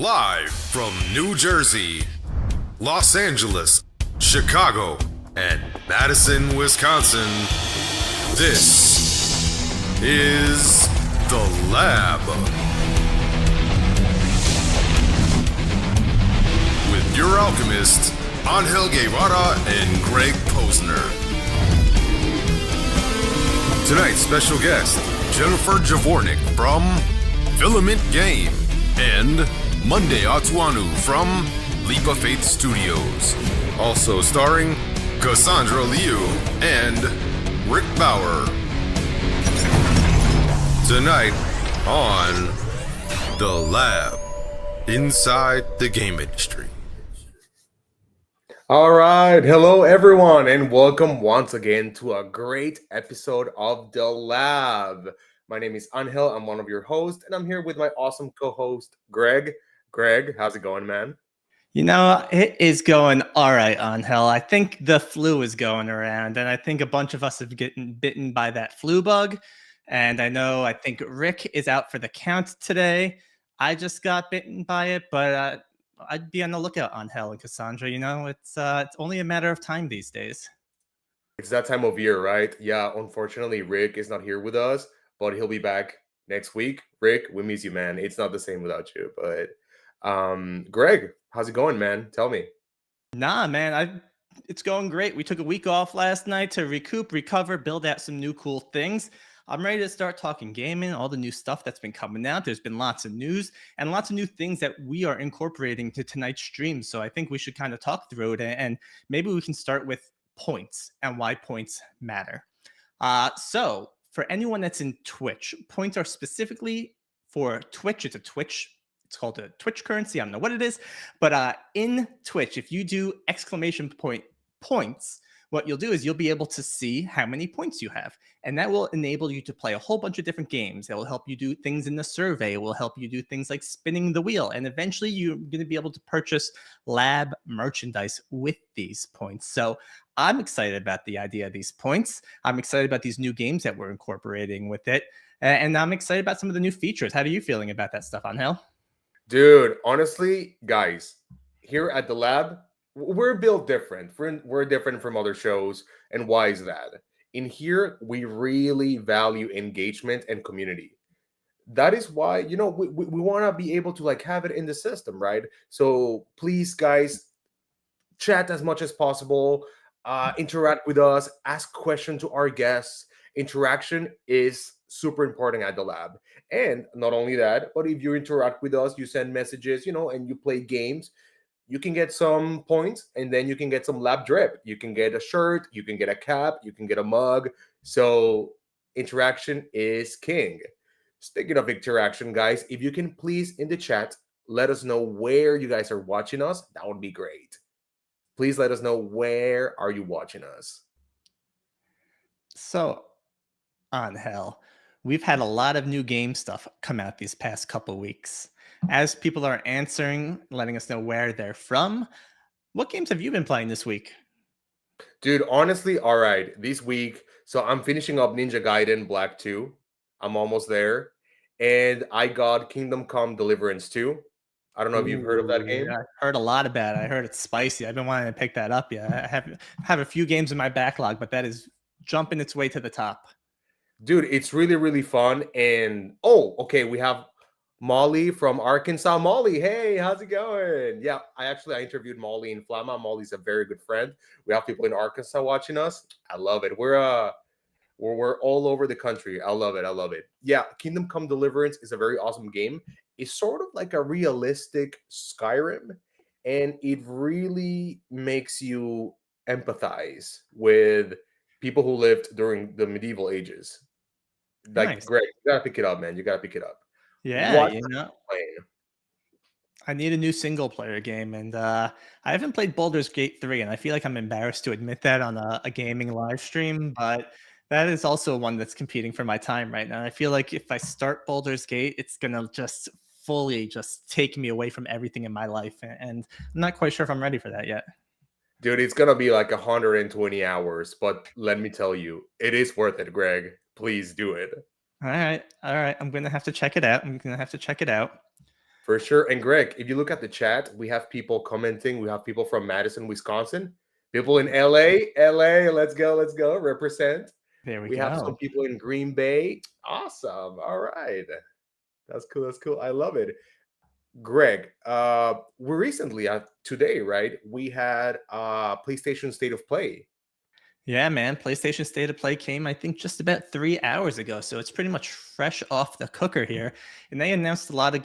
Live from New Jersey, Los Angeles, Chicago, and Madison, Wisconsin, this is The Lab. With your alchemists, Angel Guevara and Greg Posner. Tonight's special guest, Jennifer Javornik from Filament Game and Mondae Atughonu from Leap of Faith Studios. Also starring Cassandra Liu and Rick Bauer. Tonight on The Lab, inside the game industry. All right. Hello, everyone, and welcome once again to a great episode of The Lab. My name is Angel. I'm one of your hosts, and I'm here with my awesome co-host, Greg. Greg, how's it going, man? You know, it is going all right, Angel. I think the flu is going around, and I think a bunch of us have gotten bitten by that flu bug. And I think Rick is out for the count today. I just got bitten by it, but I'd be on the lookout, Angel and Cassandra. You know, it's only a matter of time these days. It's that time of year, right? Yeah, unfortunately, Rick is not here with us, but he'll be back next week. Rick, we miss you, man. It's not the same without you, but Greg, how's it going, man? Tell me. Nah, man, it's going great. We took a week off last night to recoup, recover, build out some new cool things. I'm ready to start talking gaming, all the new stuff that's been coming out. There's been lots of news and lots of new things that we are incorporating to tonight's stream. So I think we should kind of talk through it, and maybe we can start with points and why points matter. So for anyone that's in Twitch, points are specifically for Twitch. It's called a Twitch currency. I don't know what it is, but in Twitch, if you do exclamation point points, what you'll do is you'll be able to see how many points you have, and that will enable you to play a whole bunch of different games. It will help you do things in the survey. It will help you do things like spinning the wheel, and eventually you're going to be able to purchase lab merchandise with these points. So I'm excited about the idea of these points. I'm excited about these new games that we're incorporating with it, and I'm excited about some of the new features. How are you feeling about that stuff, Angel? Dude, honestly, guys, here at the lab, we're built different. We're different from other shows. And why is that? In here, we really value engagement and community. That is why, we want to be able to have it in the system, right? So please, guys, chat as much as possible, interact with us, ask questions to our guests. Interaction is super important at the lab. And not only that, but if you interact with us, you send messages, and you play games, you can get some points, and then you can get some lab drip. You can get a shirt, you can get a cap, you can get a mug. So interaction is king. Speaking of interaction, guys, if you can please in the chat, let us know where you guys are watching us. That would be great. Please let us know where are you watching us. So, Angel, we've had a lot of new game stuff come out these past couple weeks. As people are answering, letting us know where they're from, what games have you been playing this week? Dude, honestly, all right. This week, so I'm finishing up Ninja Gaiden Black 2. I'm almost there. And I got Kingdom Come Deliverance 2. I don't know if you've heard of that game. Yeah, I heard a lot about it. I heard it's spicy. I've been wanting to pick that up. Yeah, I have a few games in my backlog, but that is jumping its way to the top. Dude, it's really, really fun. And, okay, we have Molly from Arkansas. Molly, hey, how's it going? Yeah, I interviewed Molly in Flama. Molly's a very good friend. We have people in Arkansas watching us. I love it. We're all over the country. I love it. Yeah, Kingdom Come Deliverance is a very awesome game. It's sort of like a realistic Skyrim, and it really makes you empathize with people who lived during the medieval ages. Like, Nice. Greg, you gotta pick it up, man. You gotta pick it up. Yeah, What you are know, you playing? I need a new single player game, and I haven't played Baldur's Gate 3, and I feel like I'm embarrassed to admit that on a gaming live stream, but that is also one that's competing for my time right now. I feel like if I start Baldur's Gate, it's gonna just fully just take me away from everything in my life, and I'm not quite sure if I'm ready for that yet. Dude, it's gonna be like 120 hours, but let me tell you, it is worth it, Greg. Please do it. All right. I'm gonna have to check it out. For sure. And Greg, if you look at the chat, we have people commenting. We have people from Madison, Wisconsin, people in LA, let's go, represent. There we We have some go. people in Green Bay. Awesome. All right. That's cool. That's cool. I love it. Greg, we recently, today, right? We had PlayStation State of Play. Yeah, man. PlayStation State of Play came, I think, just about 3 hours ago, so it's pretty much fresh off the cooker here. And they announced a lot of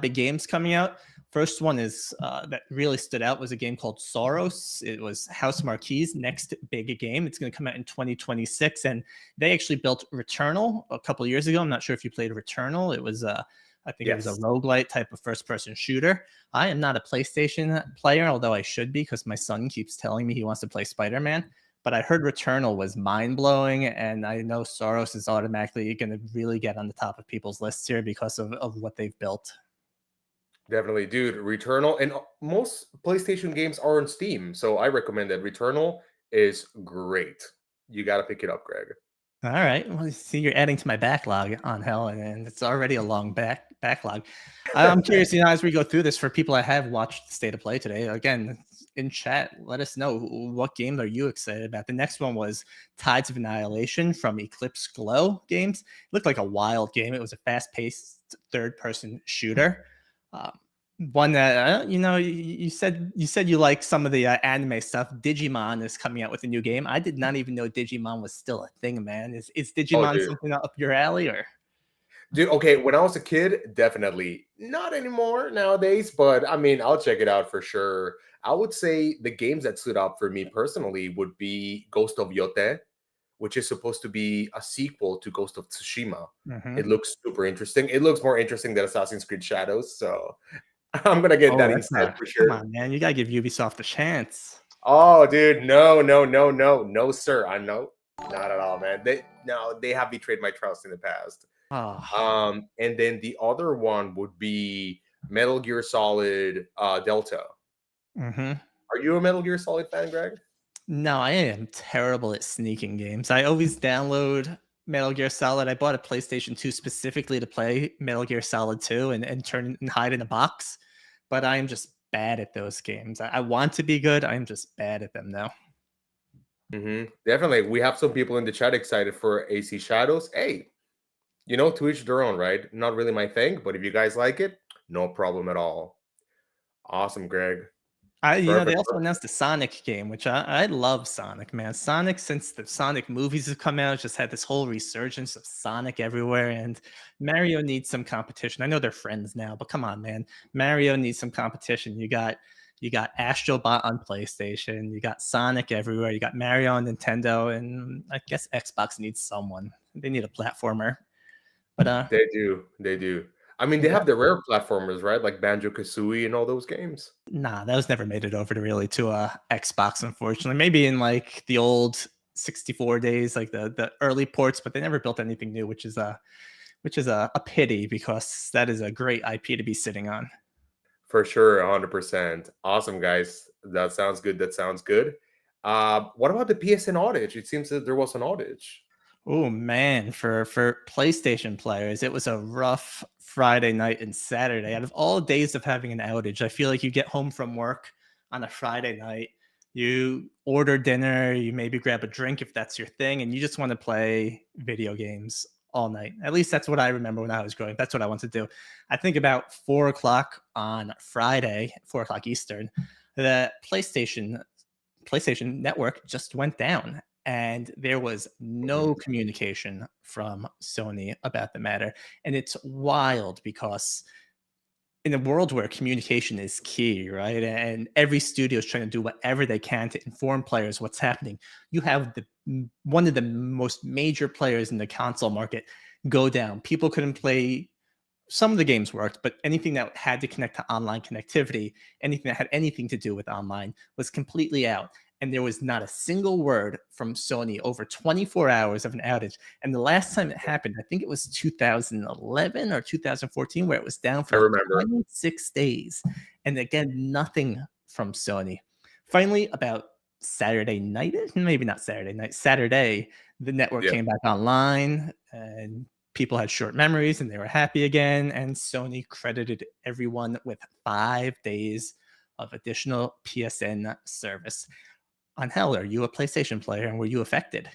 big games coming out. First one is that really stood out was a game called Soros. It was House Marquee's next big game. It's going to come out in 2026, and they actually built Returnal a couple years ago. I'm not sure if you played Returnal. It was I think it was a Yes. roguelite type of first-person shooter. I am not a PlayStation player, although I should be because my son keeps telling me he wants to play Spider-Man. But I heard Returnal was mind blowing, and I know Soros is automatically going to really get on the top of people's lists here because of what they've built. Definitely, dude. Returnal and most PlayStation games are on Steam, so I recommend that. Returnal is great. You got to pick it up, Greg. All right. Well, see, you're adding to my backlog on hell, and it's already a long backlog. I'm curious, as we go through this, for people that have watched the State of Play today, again, in chat, let us know what game are you excited about. The next one was Tides of Annihilation from Eclipse Glow Games. It looked like a wild game. It was a fast-paced third-person shooter. Um, One that you said you like some of the anime stuff. Digimon is coming out with a new game. I did not even know Digimon was still a thing, man. Is Oh, Digimon dude. something up your alley or? Dude, okay, when I was a kid, definitely. Not anymore nowadays, but I mean, I'll check it out for sure. I would say the games that stood out for me personally would be Ghost of Yote, which is supposed to be a sequel to Ghost of Tsushima. Mhm. It looks super interesting. It looks more interesting than Assassin's Creed Shadows, so I'm gonna get Oh, that that's instead not. for Come sure. on, man. You gotta give Ubisoft a chance. Oh, dude, no, sir. I know, not at all, man. They have betrayed my trust in the past. Oh. And then the other one would be Metal Gear Solid Delta. Mhm. Are you a Metal Gear Solid fan, Greg? No, I am terrible at sneaking games. I always download Metal Gear Solid. I bought a PlayStation 2 specifically to play Metal Gear Solid 2 and turn and hide in a box. But I am just bad at those games. I want to be good. I'm just bad at them now. Definitely. We have some people in the chat excited for AC Shadows. Hey, to each their own, right? Not really my thing, but if you guys like it, no problem at all. Awesome, Greg. They Perfect. also announced the Sonic game, which I love Sonic, man. Sonic, since the Sonic movies have come out, just had this whole resurgence of Sonic everywhere. And Mario needs some competition. I know they're friends now, but come on, man. Mario needs some competition. You got Astrobot on PlayStation, you got Sonic everywhere, you got Mario on Nintendo, and I guess Xbox needs someone. They need a platformer. But They do. They do. I mean, they have the rare platformers, right? Like Banjo Kazooie and all those games. nah, those never made it over to Xbox, unfortunately. Maybe in like the old 64 days, like the early ports, but they never built anything new, which is a pity because that is a great IP to be sitting on. For sure, 100%. Awesome, guys. That sounds good. That sounds good. What about the PSN outage? It seems that there was an outage. Oh man, for PlayStation players, it was a rough Friday night and Saturday. Out of all days of having an outage, I feel like you get home from work on a Friday night, you order dinner, you maybe grab a drink if that's your thing, and you just want to play video games all night. At least that's what I remember when I was growing. That's what I wanted to do. I think about 4 o'clock on Friday, 4 o'clock Eastern, the PlayStation Network just went down, and there was Mhm. no communication from Sony about the matter. And it's wild because in a world where communication is key, right? And every studio is trying to do whatever they can to inform players what's happening. You have one of the most major players in the console market go down. People couldn't play. Some of the games worked, but anything that had to connect to online connectivity, anything that had anything to do with online was completely out. And there was not a single word from Sony over 24 hours of an outage. And the last time it happened, I think it was 2011 or 2014, where it was down I for like remember. 26 days. And again, nothing from Sony. Finally, about Saturday night, maybe not Saturday night, Saturday, the network Yeah. came back online and people had short memories and they were happy again. And Sony credited everyone with 5 days of additional PSN service. Angel, are you a PlayStation player and were you affected?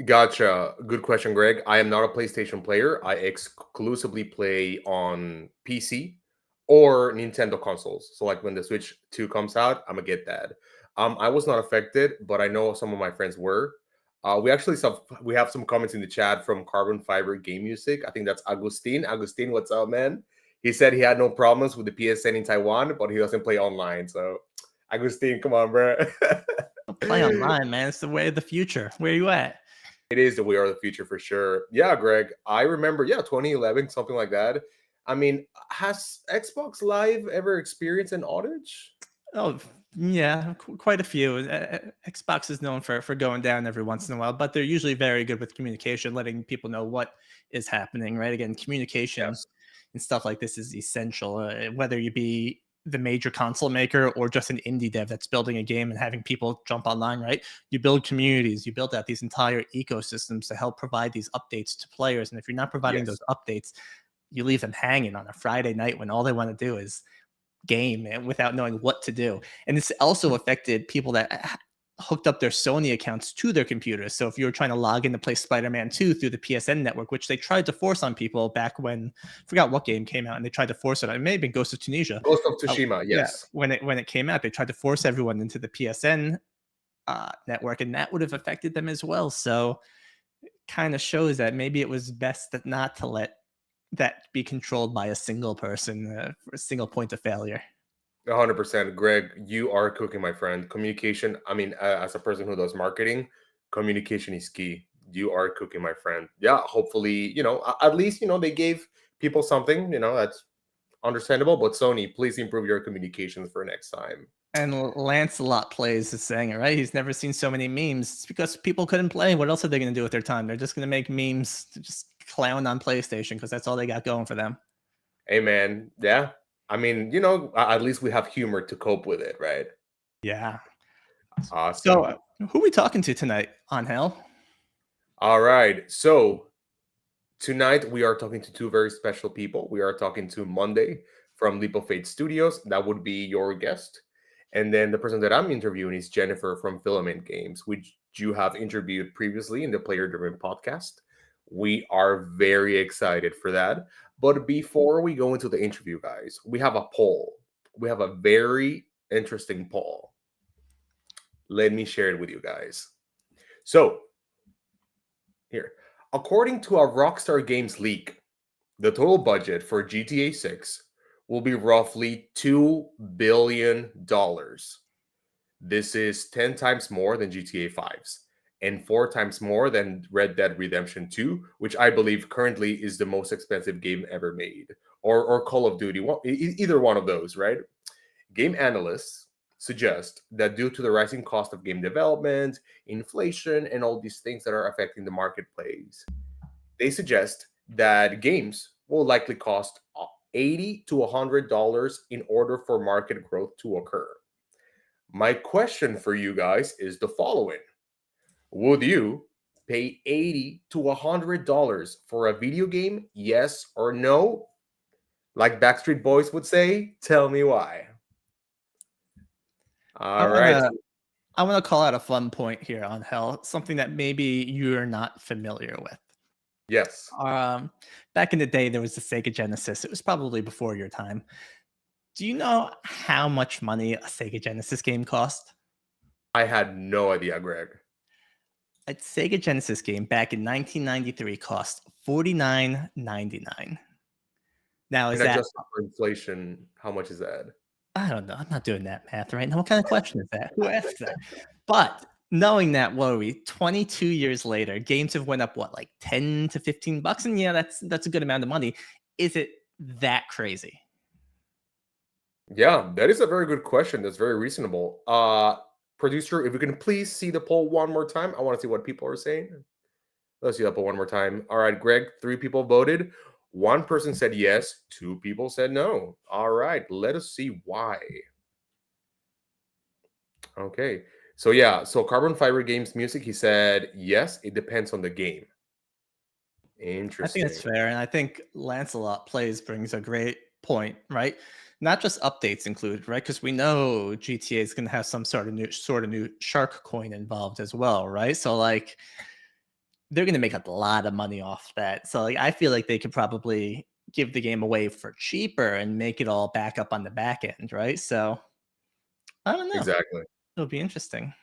Gotcha. Good question, Greg. I am not a PlayStation player. I exclusively play on PC or Nintendo consoles. So like when the Switch 2 comes out, I'm gonna get that. I was not affected, but I know some of my friends were. We have some comments in the chat from Carbon Fiber Game Music. I think that's Agustin. Agustin, what's up, man? He said he had no problems with the PSN in Taiwan, but he doesn't play online. So Agustin, come on, bro. Play online, man. It's the way of the future. Where are you at? It is the we are the future for sure. Yeah, Greg. I remember, 2011, something like that. I mean, has Xbox Live ever experienced an outage? Oh, yeah, quite a few. Xbox is known for going down every once in a while, but they're usually very good with communication, letting people know what is happening, right? Again, communication Yes. and stuff like this is essential, whether you be the major console maker or just an indie dev that's building a game and having people jump online, right? You build communities, you build out these entire ecosystems to help provide these updates to players. And if you're not providing Yes. those updates, you leave them hanging on a Friday night when all they want to do is game and without knowing what to do. And this also affected people that hooked up their Sony accounts to their computers. So if you were trying to log in to play Spider-Man 2 through the PSN network, which they tried to force on people back when I forgot what game came out, and they tried to force it. It may have been Ghost of Tunisia. Ghost of Tsushima, Yeah, yes. when it came out, they tried to force everyone into the PSN network, and that would have affected them as well. So it kind of shows that maybe it was best not to let that be controlled by a single person, a single point of failure. 100%. Greg, you are cooking, my friend. Communication, I mean, as a person who does marketing, communication is key. You are cooking, my friend. Yeah, hopefully, at least, they gave people something, that's understandable. But Sony, please improve your communications for next time. And Lancelot plays is saying it, right? He's never seen so many memes. It's because people couldn't play. What else are they going to do with their time? They're just going to make memes to just clown on PlayStation because that's all they got going for them. Hey, man. Yeah. I mean, at least we have humor to cope with it, right? Yeah. Awesome. So, who are we talking to tonight, Angel? All right. So tonight we are talking to two very special people. We are talking to Mondae from Leap of Faith Studios. That would be your guest. And then the person that I'm interviewing is Jennifer from Filament Games, which you have interviewed previously in the Player Driven podcast. We are very excited for that. But before we go into the interview, guys, we have a poll. We have a very interesting poll. Let me share it with you guys. So, here, according to a Rockstar Games leak, the total budget for GTA 6 will be roughly $2 billion. This is 10 times more than GTA 5's and 4 times more than Red Dead Redemption 2, which I believe currently is the most expensive game ever made, or Call of Duty, either one of those, right? Game analysts suggest that due to the rising cost of game development, inflation, and all these things that are affecting the marketplace, they suggest that games will likely cost $80 to $100 in order for market growth to occur. My question for you guys is the following. Would you pay $80 to $100 for a video game? Yes or no? Like Backstreet Boys would say, tell me why. All right. I want to call out a fun point here on Hell, something that maybe you're not familiar with. Yes. Back in the day, there was the Sega Genesis. It was probably before your time. Do you know how much money a Sega Genesis game cost? I had no idea, Greg. A Sega Genesis game back in 1993 cost $49.99. Now, is And that? adjusted for inflation, how much is that? I don't know. I'm not doing that math right now. What kind of question is that? Who asks that? But knowing that, what are we? 22 years later, games have went up what, like 10 to 15 bucks, and yeah, that's a good amount of money. Is it that crazy? Yeah, that is a very good question. That's very reasonable. Producer, if we can please see the poll one more time. I want to see what people are saying. Let's see that poll one more time. All right, Greg, 3 people voted. 1 person said yes, 2 people said no. All right, let us see why. Okay, so yeah, so Carbon Fiber Games Music, he said yes, it depends on the game. I think that's Interesting. fair, and I think Lancelot Plays brings a great point, right? Not just updates included, right? Because we know GTA is going to have some sort of new shark coin involved as well, right? So like they're going to make a lot of money off that. So like I feel like they could probably give the game away for cheaper and make it all back up on the back end, right? So I don't know. Exactly. It'll be interesting.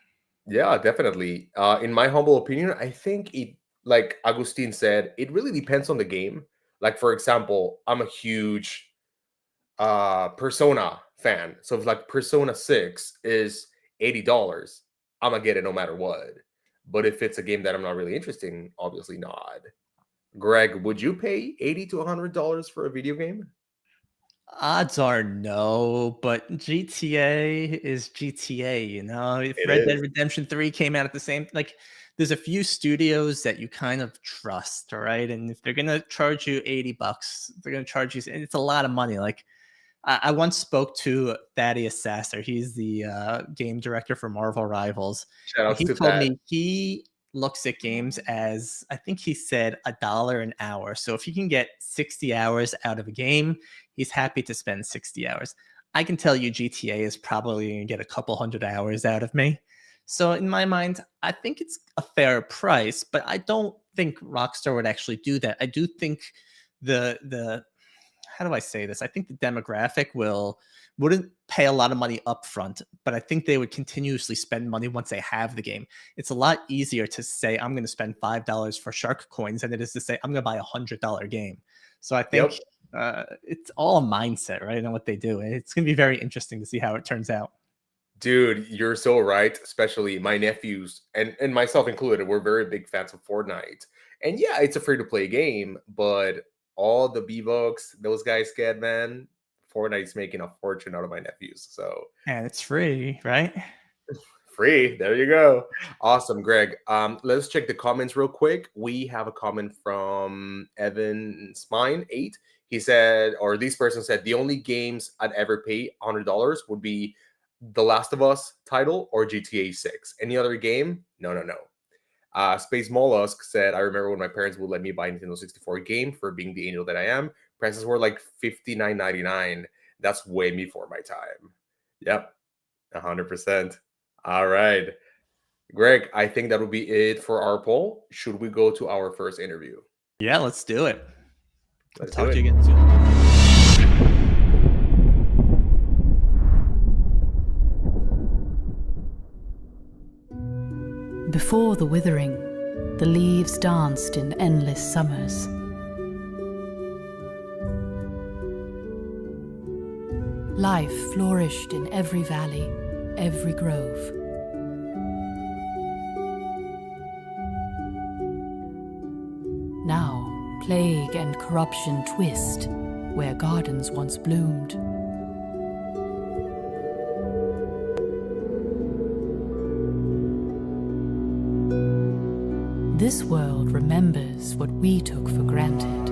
Yeah, definitely. In my humble opinion, I think it, like Agustin said, it really depends on the game. Like, for example, I'm a huge Persona fan. So if like Persona 6 is $80, I'm gonna get it no matter what. But if it's a game that I'm not really interested in, obviously not. Greg, would you pay 80 to $100 for a video game? Odds are no, but GTA is GTA, you know? If It Red Dead is. Redemption 3 came out at the same like there's a few studios that you kind of trust, all right? And if they're gonna charge you $80, they're gonna charge you and it's a lot of money. Like I once spoke to Thaddeus Sasser. He's the game director for Marvel Rivals, Shout and outs he to told that. me he looks at games as I think he said $1 an hour. So if he can get 60 hours out of a game, he's happy to spend 60 hours. I can tell you GTA is probably going to get a couple hundred hours out of me. So in my mind, I think it's a fair price, but I don't think Rockstar would actually do that. I do think the how do I say this? I think the demographic wouldn't pay a lot of money upfront, but I think they would continuously spend money once they have the game. It's a lot easier to say I'm going to spend $5 for shark coins than it is to say I'm going to buy $100 game. So I think Yep. it's all a mindset, right? And what they do. And it's going to be very interesting to see how it turns out. Dude, you're so right. Especially my nephews and myself included, we're very big fans of Fortnite. And yeah, it's a free to play game, but all the V-Bucks those guys get, man, Fortnite's making a fortune out of my nephews. So And it's free, right? free. There you go. Awesome, Greg. Let's check the comments real quick. We have a comment from Evan Spine 8. He said, or this person said, the only games I'd ever pay $100 would be The Last of Us title or GTA 6. Any other game? No, no, no. Space Mollusk said, I remember when my parents would let me buy Nintendo 64 game for being the angel that I am. Prices were like $59.99. That's way before my time. Yep, 100%. All right. Greg, I think that will be it for our poll. Should we go to our first interview? Yeah, let's do it. I'll Let's do talk to it. you again soon. Before the withering, the leaves danced in endless summers. Life flourished in every valley, every grove. Now, plague and corruption twist where gardens once bloomed. This world remembers what we took for granted.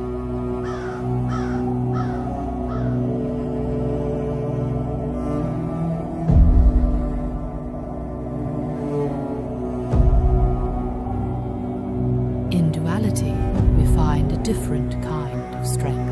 In duality, we find a different kind of strength.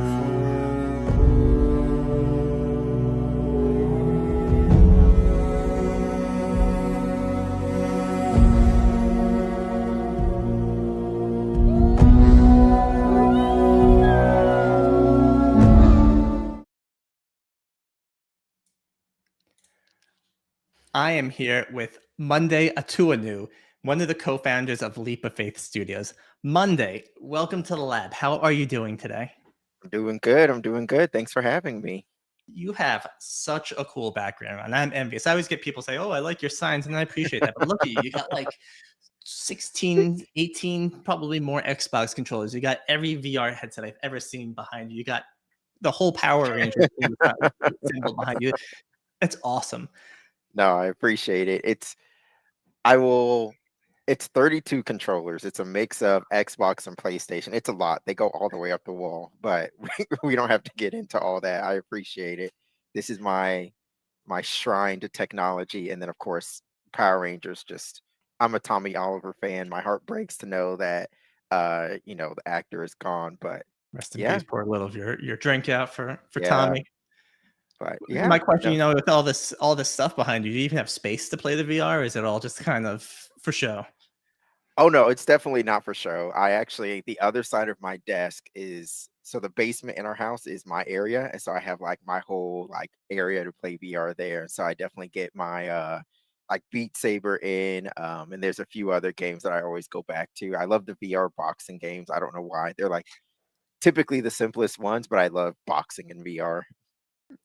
I am here with Mondae Atughonu, one of the co-founders of Leap of Faith Studios. Mondae, welcome to the lab. How are you doing today? I'm doing good. I'm doing good. Thanks for having me. You have such a cool background, and I'm envious. I always get people say, "Oh, I like your signs," and I appreciate that. But look at you. You got like 16, 18, probably more Xbox controllers. You got every VR headset I've ever seen behind you. You got the whole Power Rangers thing assembled behind you. It's awesome. No, I appreciate it. I will it's 32 controllers. It's a mix of Xbox and PlayStation. It's a lot. They go all the way up the wall, but we don't have to get into all that. I appreciate it. This is my shrine to technology, and then of course Power Rangers. Just I'm a Tommy Oliver fan. My heart breaks to know that The actor is gone, but Rest in yeah, peace. Pour a little of your drink out for yeah, Tommy. but My yeah, question, no. with all this stuff behind you, do you even have space to play the VR? Or is it all just kind of for show? Oh no, it's definitely not for show. I actually the other side of my desk is so the basement in our house is my area, and so I have like my whole like area to play VR there. So I definitely get my like Beat Saber in, and there's a few other games that I always go back to. I love the VR boxing games. I don't know why. They're like typically the simplest ones, but I love boxing in VR.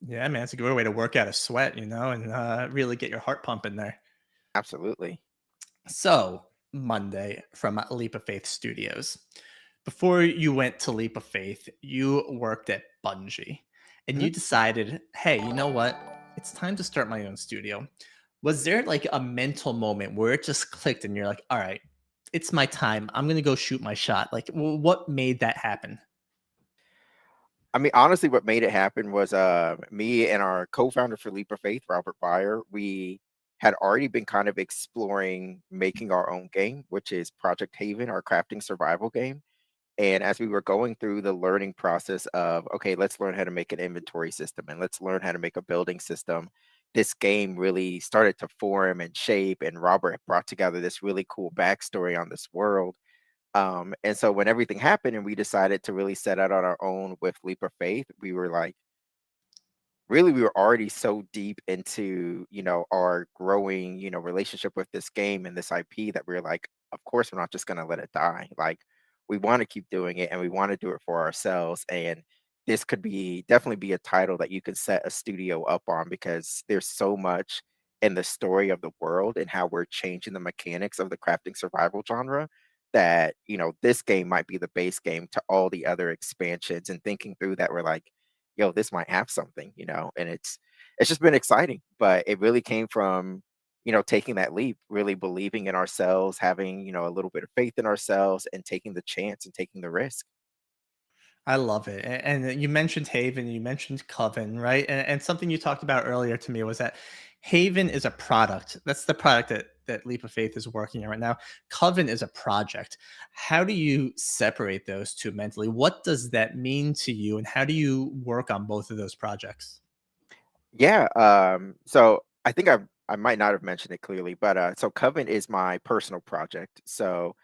Yeah, man, it's a good way to work out a sweat, and really get your heart pumping there. Absolutely. So, Monday from Leap of Faith Studios. Before you went to Leap of Faith, you worked at Bungie and Mhm. you decided, hey, you know what? It's time to start my own studio. Was there like a mental moment where it just clicked and you're like, all right, it's my time. I'm going to go shoot my shot? Like, what made that happen? I mean, honestly, what made it happen was me and our co-founder for Leap of Faith, Robert Byer. We had already been kind of exploring making our own game, which is Project Haven, our crafting survival game. And as we were going through the learning process of, okay, let's learn how to make an inventory system and let's learn how to make a building system, this game really started to form and shape. And Robert brought together this really cool backstory on this world. And so when everything happened and we decided to really set out on our own with Leap of Faith, we were like, really we were already so deep into our growing relationship with this game and this IP that we are like, of course we're not just going to let it die. Like we want to keep doing it and we want to do it for ourselves, and this could be definitely be a title that you could set a studio up on because there's so much in the story of the world and how we're changing the mechanics of the crafting survival genre that this game might be the base game to all the other expansions, and thinking through that we're like, yo, this might have something, and it's just been exciting. But it really came from, taking that leap, really believing in ourselves, having, a little bit of faith in ourselves and taking the chance and taking the risk. I love it. And you mentioned Haven, you mentioned Coven, right? And something you talked about earlier to me was that Haven is a product. That's the product that Leap of Faith is working on right now. Coven is a project. How do you separate those two mentally? What does that mean to you? And how do you work on both of those projects? Yeah. So I think I might not have mentioned it clearly, but so Coven is my personal project. So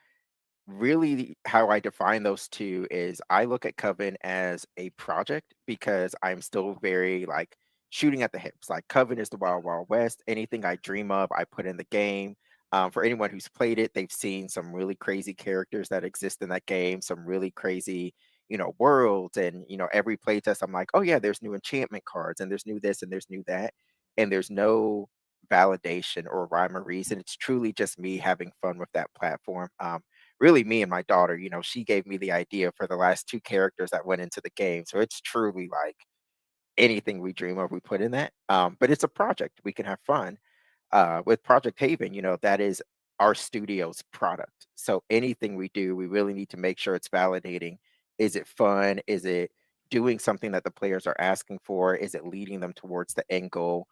really how I define those two is I look at Coven as a project because I'm still very like shooting at the hips. Like Coven is the wild, wild west. Anything I dream of, I put in the game. For anyone who's played it, they've seen some really crazy characters that exist in that game, some really crazy, worlds. And, every playtest, I'm like, oh yeah, there's new enchantment cards and there's new this and there's new that. And there's no validation or rhyme or reason. It's truly just me having fun with that platform. Really me and my daughter, she gave me the idea for the last two characters that went into the game. So it's truly like anything we dream of, we put in that. But it's a project. We can have fun. With Project Haven, that is our studio's product. So anything we do, we really need to make sure it's validating. Is it fun? Is it doing something that the players are asking for? Is it leading them towards the end goal?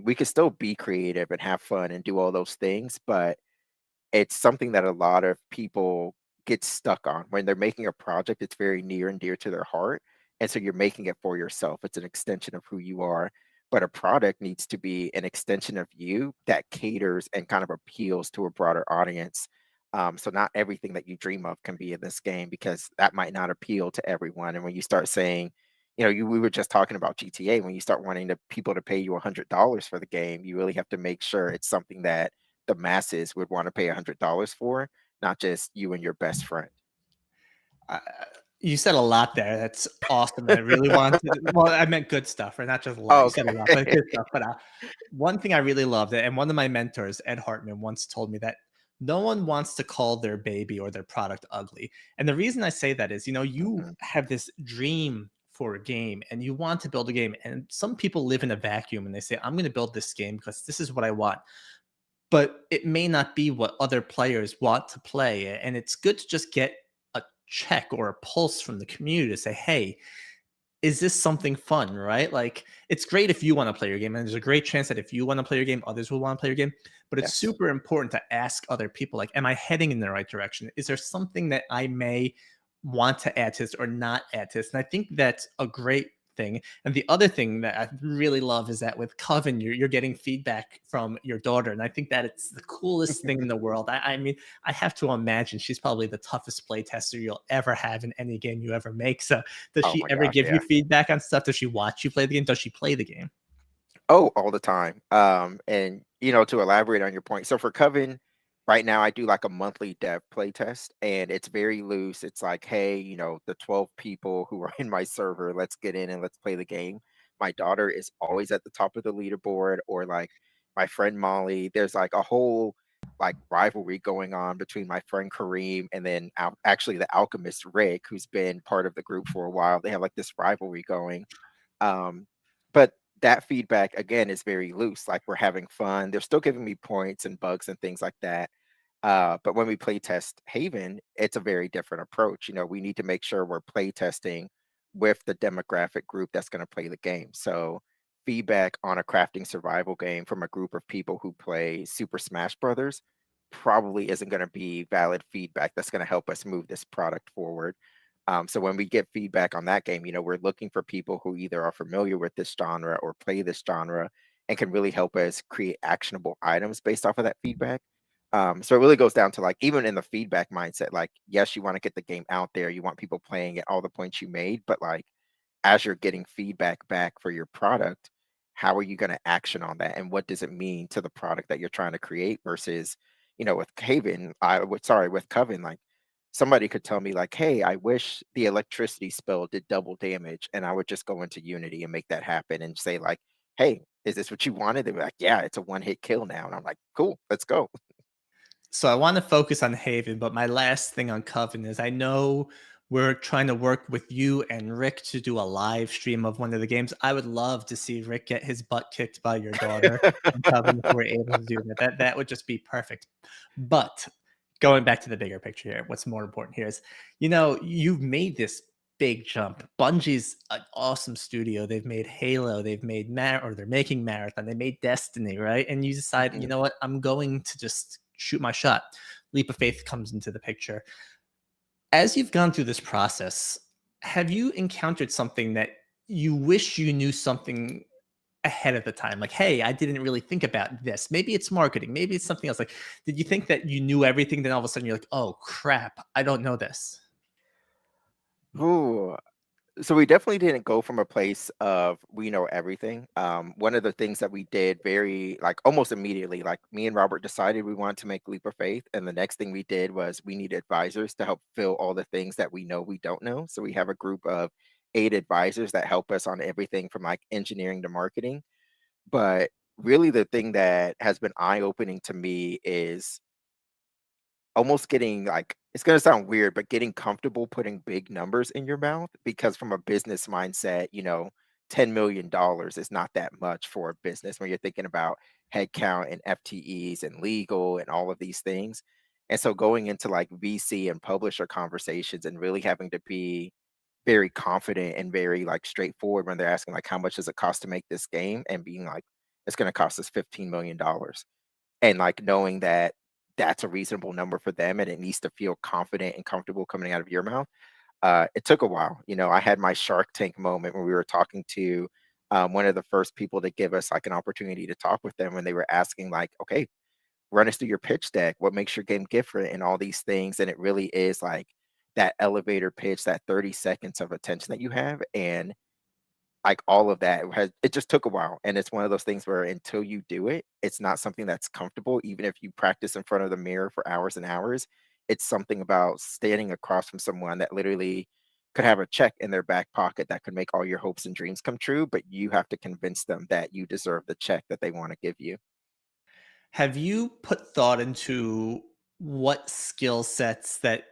We can still be creative and have fun and do all those things, but it's something that a lot of people get stuck on when they're making a project. It's very near and dear to their heart, and so you're making it for yourself. It's an extension of who you are, but a product needs to be an extension of you that caters and kind of appeals to a broader audience. So not everything that you dream of can be in this game because that might not appeal to everyone. And when you start saying, we were just talking about GTA, when you start wanting people to pay you $100 for the game, you really have to make sure it's something that the masses would want to pay $100 for, not just you and your best friend. I, you said a lot there. That's awesome. I really wanted well, I meant good stuff, right? Not just a lot. Oh, You said a lot, okay. but good stuff. But one thing I really loved, and one of my mentors, Ed Hartman, once told me that no one wants to call their baby or their product ugly. And the reason I say that is, you Mhm. have this dream for a game and you want to build a game. And some people live in a vacuum and they say, I'm going to build this game because this is what I want. But it may not be what other players want to play. And it's good to just get a check or a pulse from the community to say, hey, is this something fun, right? Like, it's great if you want to play your game, and there's a great chance that if you want to play your game, others will want to play your game. But it's Yes. super important to ask other people, like, am I heading in the right direction? Is there something that I may want to add to this or not add to this? And I think that's a great thing. And the other thing that I really love is that with Coven, you're getting feedback from your daughter. And I think that it's the coolest thing in the world. I mean, I have to imagine she's probably the toughest play tester you'll ever have in any game you ever make. So does Oh she my ever gosh, give you yeah. feedback on stuff? Does she watch you play the game? Does she play the game? Oh, all the time. And to elaborate on your point, so for Coven, right now I do like a monthly dev play test, and it's very loose. It's like, hey, the 12 people who are in my server, let's get in and let's play the game. My daughter is always at the top of the leaderboard, or like my friend Molly. There's like a whole like rivalry going on between my friend Kareem and then actually the alchemist Rick, who's been part of the group for a while. They have like this rivalry going. Um, but that feedback again is very loose. Like we're having fun. They're still giving me points and bugs and things like that. But when we play test Haven, it's a very different approach. We need to make sure we're play testing with the demographic group that's going to play the game. So feedback on a crafting survival game from a group of people who play Super Smash Brothers probably isn't going to be valid feedback that's going to help us move this product forward. So when we get feedback on that game, we're looking for people who either are familiar with this genre or play this genre and can really help us create actionable items based off of that feedback. So it really goes down to like, even in the feedback mindset, like, yes, you want to get the game out there, you want people playing it, all the points you made, but like, as you're getting feedback back for your product, how are you going to action on that? And what does it mean to the product that you're trying to create versus, with with Coven, like somebody could tell me like, hey, I wish the electricity spell did double damage. And I would just go into Unity and make that happen and say like, hey, is this what you wanted? They'd be like, yeah, it's a one-hit kill now. And I'm like, cool, let's go. So I want to focus on Haven, but my last thing on Coven is I know we're trying to work with you and Rick to do a live stream of one of the games. I would love to see Rick get his butt kicked by your daughter in Coven if we're able to do that. That would just be perfect. But going back to the bigger picture here, what's more important here is, you've made this big jump. Bungie's an awesome studio. They've made Halo, they've made they're making Marathon, they made Destiny, right? And you decide, you Mhm. know what, I'm going to just shoot my shot. Leap of faith comes into the picture. As you've gone through this process, have you encountered something that you wish you knew something ahead of the time? Like, hey, I didn't really think about this. Maybe it's marketing. Maybe it's something else. Like, did you think that you knew everything? Then all of a sudden you're like, oh crap, I don't know this. Ooh, so we definitely didn't go from a place of we know everything. One of the things that we did very like almost immediately, like me and Robert decided we wanted to make Leap of Faith, and the next thing we did was we need advisors to help fill all the things that we know we don't know. So we have a group of 8 advisors that help us on everything from like engineering to marketing. But really, the thing that has been eye opening to me is almost getting like it's going to sound weird, but getting comfortable putting big numbers in your mouth because from a business mindset, $10 million is not that much for a business when you're thinking about headcount and FTEs and legal and all of these things. And so going into like VC and publisher conversations and really having to be very confident and very like straightforward when they're asking like how much does it cost to make this game and being like it's going to cost us $15 million, and like knowing that that's a reasonable number for them and it needs to feel confident and comfortable coming out of your mouth. It took a while. I had my Shark Tank moment when we were talking to one of the first people to give us like an opportunity to talk with them when they were asking like, okay, run us through your pitch deck, what makes your game different and all these things. And it really is like that elevator pitch, that 30 seconds of attention that you have. And like all of that it just took a while, and it's one of those things where until you do it, it's not something that's comfortable. Even if you practice in front of the mirror for hours and hours, it's something about standing across from someone that literally could have a check in their back pocket that could make all your hopes and dreams come true, but you have to convince them that you deserve the check that they want to give you. Have you put thought into what skill sets that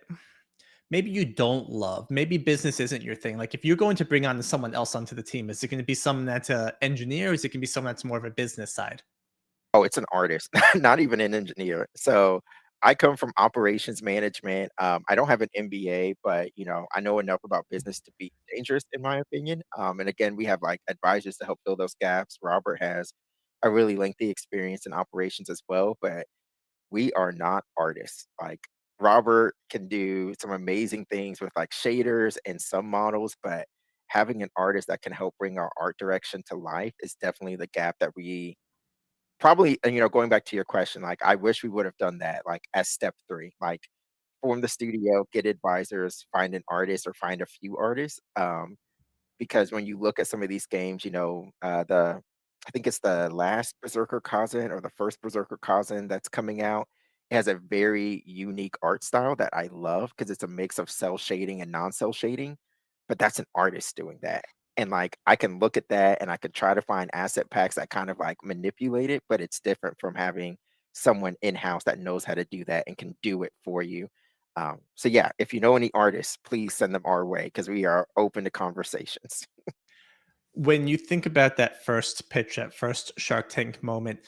maybe you don't love? Maybe business isn't your thing. Like if you're going to bring on someone else onto the team, is it going to be someone that's an engineer, or is it going to be someone that's more of a business side? Oh, it's an artist, not even an engineer. So I come from operations management. I don't have an MBA, but I know enough about business to be dangerous, in my opinion. And again, we have like advisors to help fill those gaps. Robert has a really lengthy experience in operations as well, but we are not artists. Like Robert can do some amazing things with like shaders and some models, but having an artist that can help bring our art direction to life is definitely the gap that we probably, and going back to your question, like I wish we would have done that like as step three, like form the studio, get advisors, find an artist or find a few artists. Because when you look at some of these games, the I think it's the last Berserker Kazan or the first Berserker Kazan that's coming out. It has a very unique art style that I love because it's a mix of cell shading and non-cell shading, but that's an artist doing that. And like I can look at that and I can try to find asset packs that kind of like manipulate it, but it's different from having someone in-house that knows how to do that and can do it for you. So yeah, if you know any artists, please send them our way because we are open to conversations. When you think about that first pitch, that first Shark Tank moment,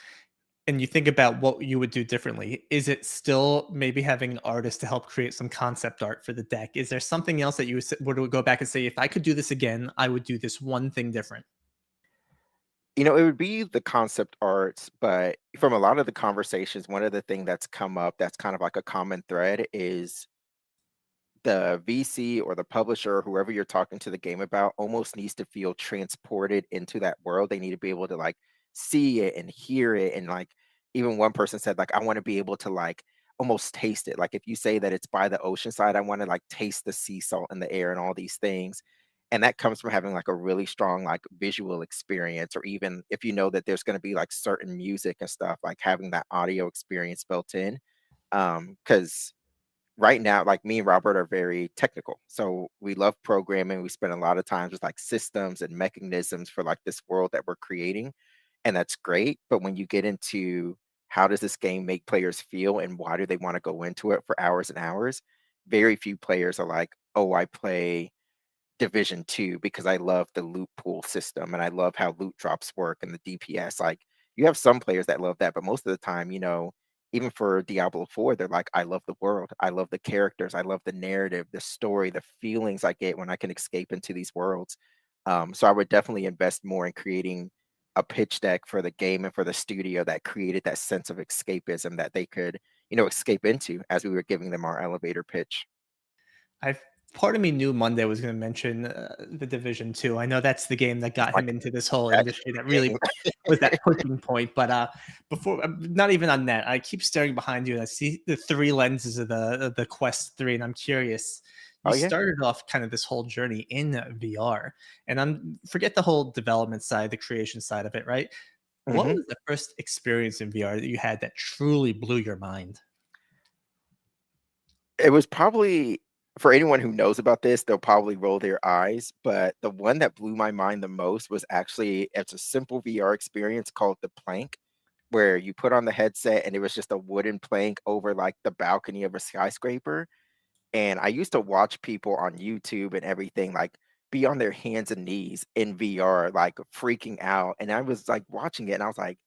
and you think about what you would do differently, is it still maybe having an artist to help create some concept art for the deck? Is there something else that you would go back and say, if I could do this again, I would do this one thing different? It would be the concept arts, but from a lot of the conversations, one of the thing that's come up that's kind of like a common thread is the VC or the publisher, or whoever you're talking to the game about, almost needs to feel transported into that world. They need to be able to like see it and hear it. And like even one person said, like, I want to be able to like almost taste it. Like if you say that it's by the ocean side, I want to like taste the sea salt in the air and all these things. And that comes from having like a really strong like visual experience, or even if you know that there's going to be like certain music and stuff, like having that audio experience built in. Because right now, like me and Robert are very technical. So we love programming. We spend a lot of time with like systems and mechanisms for like this world that we're creating. And that's great. But when you get into how does this game make players feel and why do they want to go into it for hours and hours, very few players are like, oh, I play Division 2 because I love the loot pool system and I love how loot drops work and the DPS. Like you have some players that love that, but most of the time, even for Diablo 4, they're like, I love the world, I love the characters, I love the narrative, the story, the feelings I get when I can escape into these worlds. So I would definitely invest more in creating a pitch deck for the game and for the studio that created that sense of escapism that they could, escape into as we were giving them our elevator pitch. I Part of me knew Monday was going to mention the Division 2. I know that's the game that got Like him into this whole that's industry, that the game. really was that pushing point. But before, not even on that, I keep staring behind you and I see the three lenses of the Quest 3, and I'm curious. You Oh yeah. started off kind of this whole journey in VR, and forget the whole development side, the creation side of it, right? What Mhm. was the first experience in VR that you had that truly blew your mind? It was probably for anyone who knows about this, they'll probably roll their eyes, but the one that blew my mind the most was actually it's a simple VR experience called the plank, where you put on the headset and it was just a wooden plank over like the balcony of a skyscraper. And I used to watch people on YouTube and everything like be on their hands and knees in VR, like freaking out. And I was like watching it and I was like,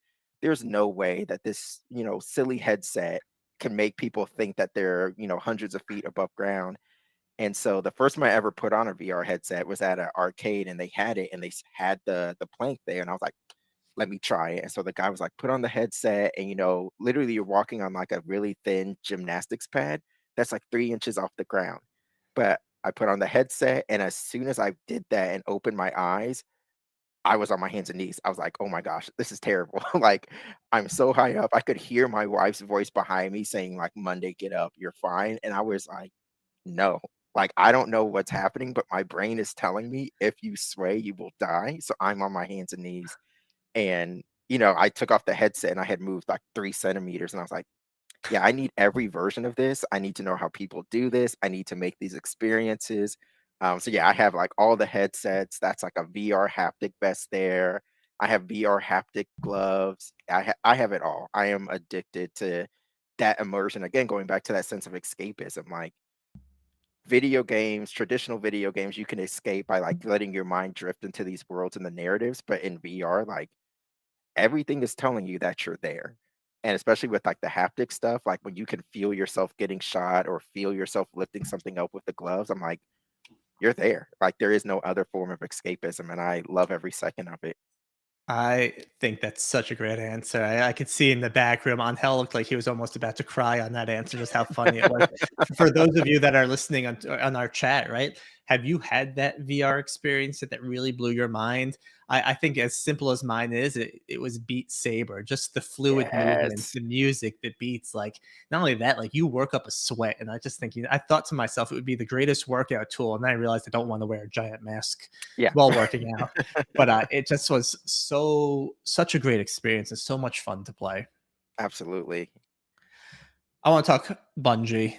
there's no way that this, silly headset can make people think that they're, hundreds of feet above ground. And so the first time I ever put on a VR headset was at an arcade and they had it and they had the plank there. And I was like, let me try it. And so the guy was like, put on the headset, and literally you're walking on like a really thin gymnastics pad that's like 3 inches off the ground. But I put on the headset, and as soon as I did that and opened my eyes, I was on my hands and knees. I was like, oh my gosh, this is terrible. Like, I'm so high up. I could hear my wife's voice behind me saying, like, Monday, get up, you're fine. And I was like, no, like, I don't know what's happening, but my brain is telling me if you sway, you will die. So I'm on my hands and knees. And, I took off the headset and I had moved like 3 centimeters. And I was like, yeah, I need every version of this. I need to know how people do this. I need to make these experiences. So yeah, I have like all the headsets. That's like a VR haptic vest there. I have VR haptic gloves. I have it all. I am addicted to that immersion. Again, going back to that sense of escapism, like video games, traditional video games, you can escape by like letting your mind drift into these worlds and the narratives. But in VR, like everything is telling you that you're there. And especially with like the haptic stuff, like when you can feel yourself getting shot or feel yourself lifting something up with the gloves, I'm like, you're there. Like there is no other form of escapism, and I love every second of it. I think that's such a great answer. I could see in the back room, Angel looked like he was almost about to cry on that answer, just how funny it was. For those of you that are listening on our chat, right? Have you had that VR experience that really blew your mind? I think as simple as mine is, it was Beat Saber, just the fluid movements, Yes. the music, the beats. Like, not only that, like you work up a sweat. And I just think, I thought to myself, it would be the greatest workout tool. And then I realized I don't want to wear a giant mask Yeah. while working out. But it just was such a great experience and so much fun to play. Absolutely. I want to talk Bungie.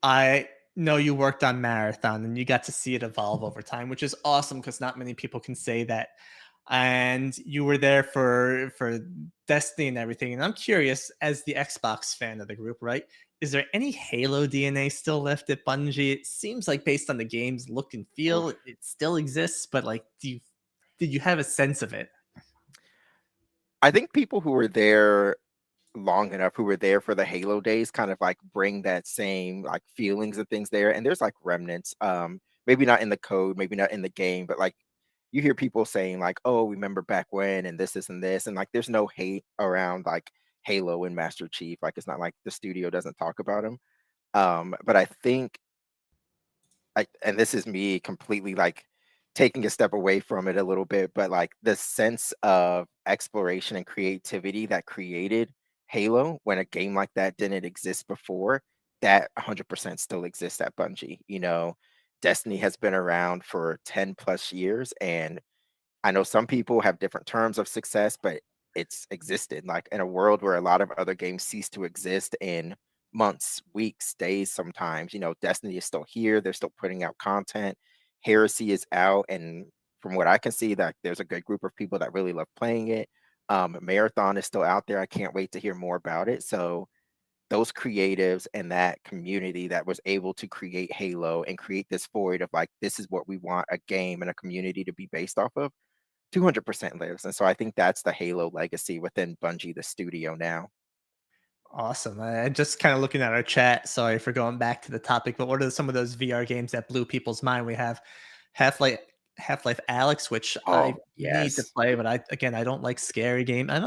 I know you worked on Marathon and you got to see it evolve over time, which is awesome because not many people can say that. And you were there for Destiny and everything. And I'm curious, as the Xbox fan of the group, right? Is there any Halo DNA still left at Bungie? It seems like based on the game's look and feel, Oof. it still exists, but like, did you have a sense of it? I think people who were there long enough, who were there for the Halo days, kind of like bring that same like feelings and things there. And there's like remnants, maybe not in the code, maybe not in the game, but like you hear people saying like, "Oh, remember back when," and this and this, and like there's no hate around like Halo and Master Chief. Like it's not like the studio doesn't talk about him. But I think and this is me completely like taking a step away from it a little bit, but like the sense of exploration and creativity that created Halo when a game like that didn't exist before, that 100% still exists at Bungie. Destiny has been around for 10 plus years, and I know some people have different terms of success, but it's existed. Like in a world where a lot of other games cease to exist in months, weeks, days, sometimes, Destiny is still here. They're still putting out content. Heresy is out. And from what I can see, that there's a good group of people that really love playing it. Marathon is still out there. I can't wait to hear more about it. So those creatives and that community that was able to create Halo and create this void of like, this is what we want a game and a community to be based off of 200% lives, and so I think that's the Halo legacy within Bungie, the studio now. Awesome. I just kind of looking at our chat. Sorry for going back to the topic, but what are some of those VR games that blew people's mind? We have Half-Life Half-Life Alex, which I Oh, need to yes. play, but I don't like scary game. I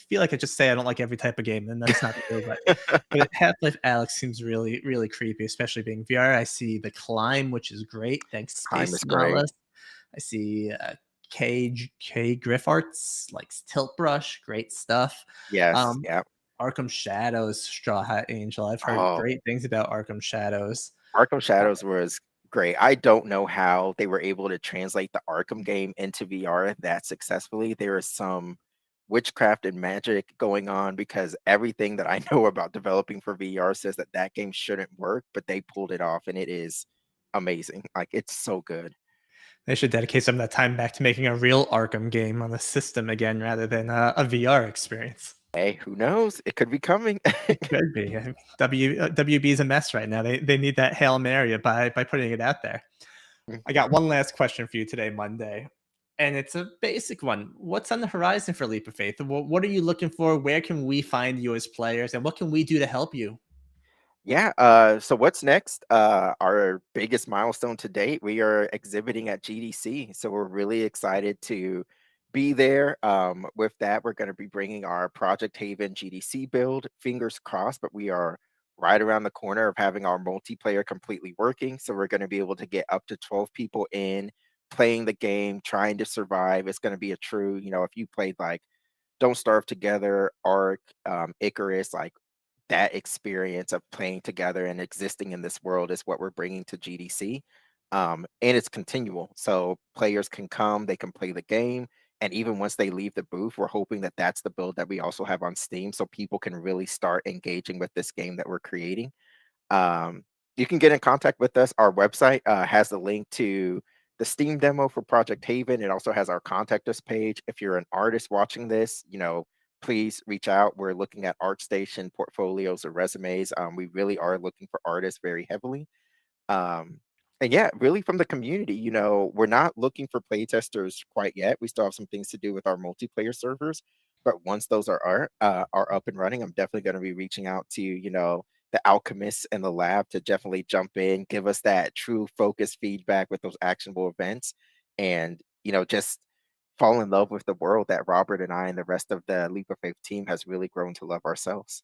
feel like I just say I don't like every type of game, and that's not true, but Half-Life Alex seems really, really creepy, especially being VR. I see The Climb, which is great. Thanks, Time Space is great. Nautilus. I see K Griff Arts, like Tilt Brush, great stuff. Yes, Um, yeah. Arkham Shadows, Straw Hat Angel. I've heard Oh, great things about Arkham Shadows. Arkham Uh, Shadows was great. I don't know how they were able to translate the Arkham game into VR that successfully. There is some witchcraft and magic going on because everything that I know about developing for VR says that that game shouldn't work, but they pulled it off and it is amazing. Like it's so good. they should dedicate some of that time back to making a real Arkham game on the system again rather than a VR experience. Hey, who knows? It could be coming. It could be. I mean, WB is a mess right now. They need that Hail Mary by putting it out there. I got one last question for you today, Monday, and it's a basic one. What's on the horizon for Leap of Faith? What are you looking for? Where can we find you as players, and what can we do to help you? Yeah, so what's next? Our biggest milestone to date, we are exhibiting at GDC. So we're really excited to be there. With that, we're going to be bringing our Project Haven GDC build, fingers crossed, but we are right around the corner of having our multiplayer completely working. So we're going to be able to get up to 12 people in, playing the game, trying to survive. It's going to be a true, if you played like Don't Starve Together, Ark, Icarus, like that experience of playing together and existing in this world is what we're bringing to GDC. And it's continual. So players can come, they can play the game. And even once they leave the booth, we're hoping that that's the build that we also have on Steam so people can really start engaging with this game that we're creating. Um, you can get in contact with us. Our website has the link to the Steam demo for Project Haven. It also has our contact us page. If you're an artist watching this, please reach out. We're looking at ArtStation portfolios or resumes. We really are looking for artists very heavily. Um, and yeah, really from the community, we're not looking for playtesters quite yet. We still have some things to do with our multiplayer servers. But once those are up and running, I'm definitely going to be reaching out to the alchemists in the lab to definitely jump in, give us that true focus feedback with those actionable events, and just fall in love with the world that Robert and I and the rest of the Leap of Faith team has really grown to love ourselves.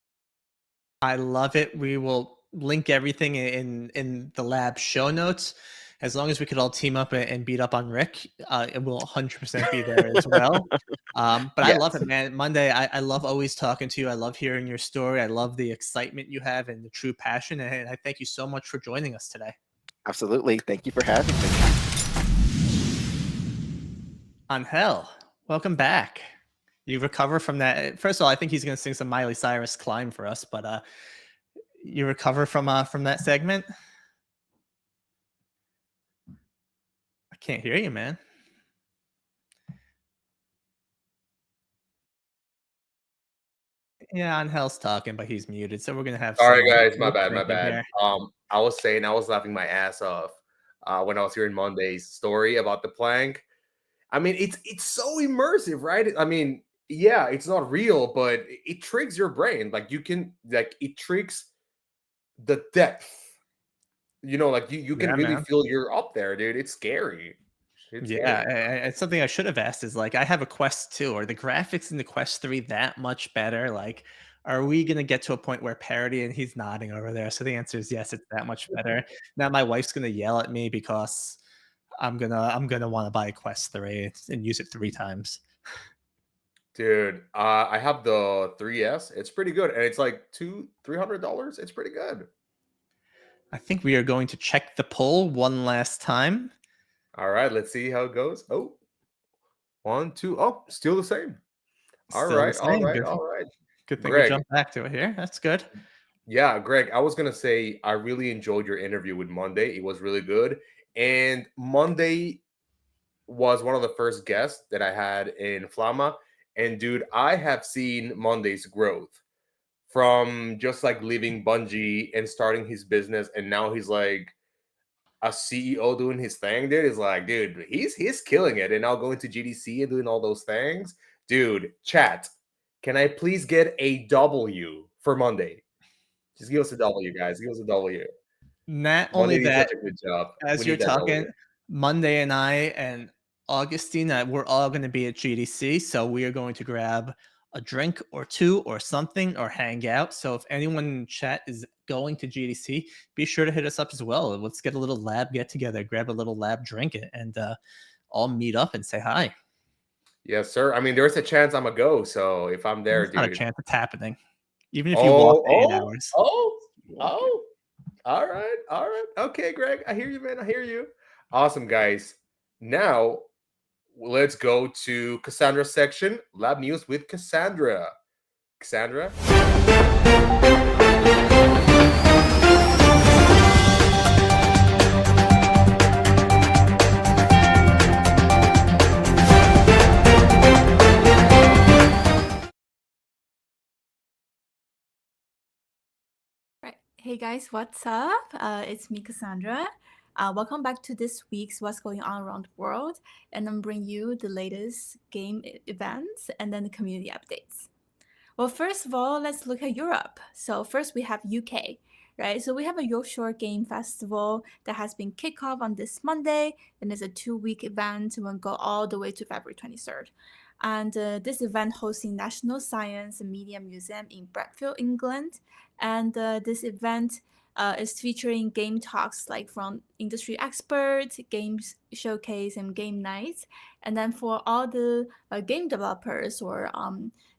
I love it. We will link everything in the lab show notes. As long as we could all team up and beat up on Rick, it will 100% be there as well. But I love Yes, it, man. Monday, I love always talking to you. I love hearing your story. I love the excitement you have and the true passion. And I thank you so much for joining us today. absolutely. Thank you for having me. Angel, welcome back. You recover from that. First of all, I think he's going to sing some Miley Cyrus "Climb" for us, but you recover from that segment. I can't hear you, man. Yeah, Angel's talking, but he's muted, so we're gonna have Sorry, some guys. My lip bad. My syncing bad. here. I was saying I was laughing my ass off when I was hearing Monday's story about the plank. I mean, it's so immersive, right? I mean, yeah, it's not real, but it tricks your brain. Like it tricks the depth. Like you can Yeah, really man. feel you're up there, dude. It's scary. It's Yeah, scary. it's something I should have asked is like I have a Quest 2. Are the graphics in the Quest 3 that much better? Like, are we gonna get to a point where parity? And he's nodding over there. So the answer is yes, it's that much better. Now my wife's gonna yell at me because I'm gonna want to buy a Quest 3 and use it 3 times. Dude, I have the 3S. It's pretty good, and it's like $300. It's pretty good. I think we are going to check the poll one last time. All right, let's see how it goes. Oh, 1, 2. Oh, still the same. All Still the right, all same. right, Good, all right. good thing we Greg, jumped back to it here. That's good. yeah, Greg, I was gonna say I really enjoyed your interview with Monday. It was really good. And Monday was one of the first guests that I had in Flama. And dude, I have seen Monday's growth from just like leaving Bungie and starting his business, and now he's like a CEO doing his thing. Dude is like, dude, he's killing it, and now going to GDC and doing all those things. Dude, chat, can I please get a W for Monday? Just give us a W, guys. Give us a W. Not only Monday did that, such a good job. We as you're need that talking, W. Monday and I and Augustine, we're all going to be at GDC. So we are going to grab a drink or two or something or hang out. So if anyone in chat is going to GDC, be sure to hit us up as well. Let's get a little lab get together, grab a little lab drink, and all meet up and say hi. Yes, sir. I mean, there's a chance I'm a go. So if I'm there, It's not a dude. chance it's happening. Even if you walk Oh, the 8 oh, hours. oh, Walk it. oh. All right, all right. Okay, Greg. I hear you, man. I hear you. Awesome, guys. Now let's go to Cassandra's section, Lab News with Cassandra. Cassandra? Right. Hey guys, what's up? It's me, Cassandra. Welcome back to this week's What's Going On Around the World, and I'm bringing you the latest game events and then the community updates. Well, first of all, let's look at Europe. So first we have UK, right? So we have a Yorkshire Game Festival that has been kicked off on this Monday, and it's a 2-week event and will go all the way to February 23rd. And this event hosting National Science and Media Museum in Bradfield, England. And this event is featuring game talks like from industry experts, games showcase, and game nights. And then for all the game developers or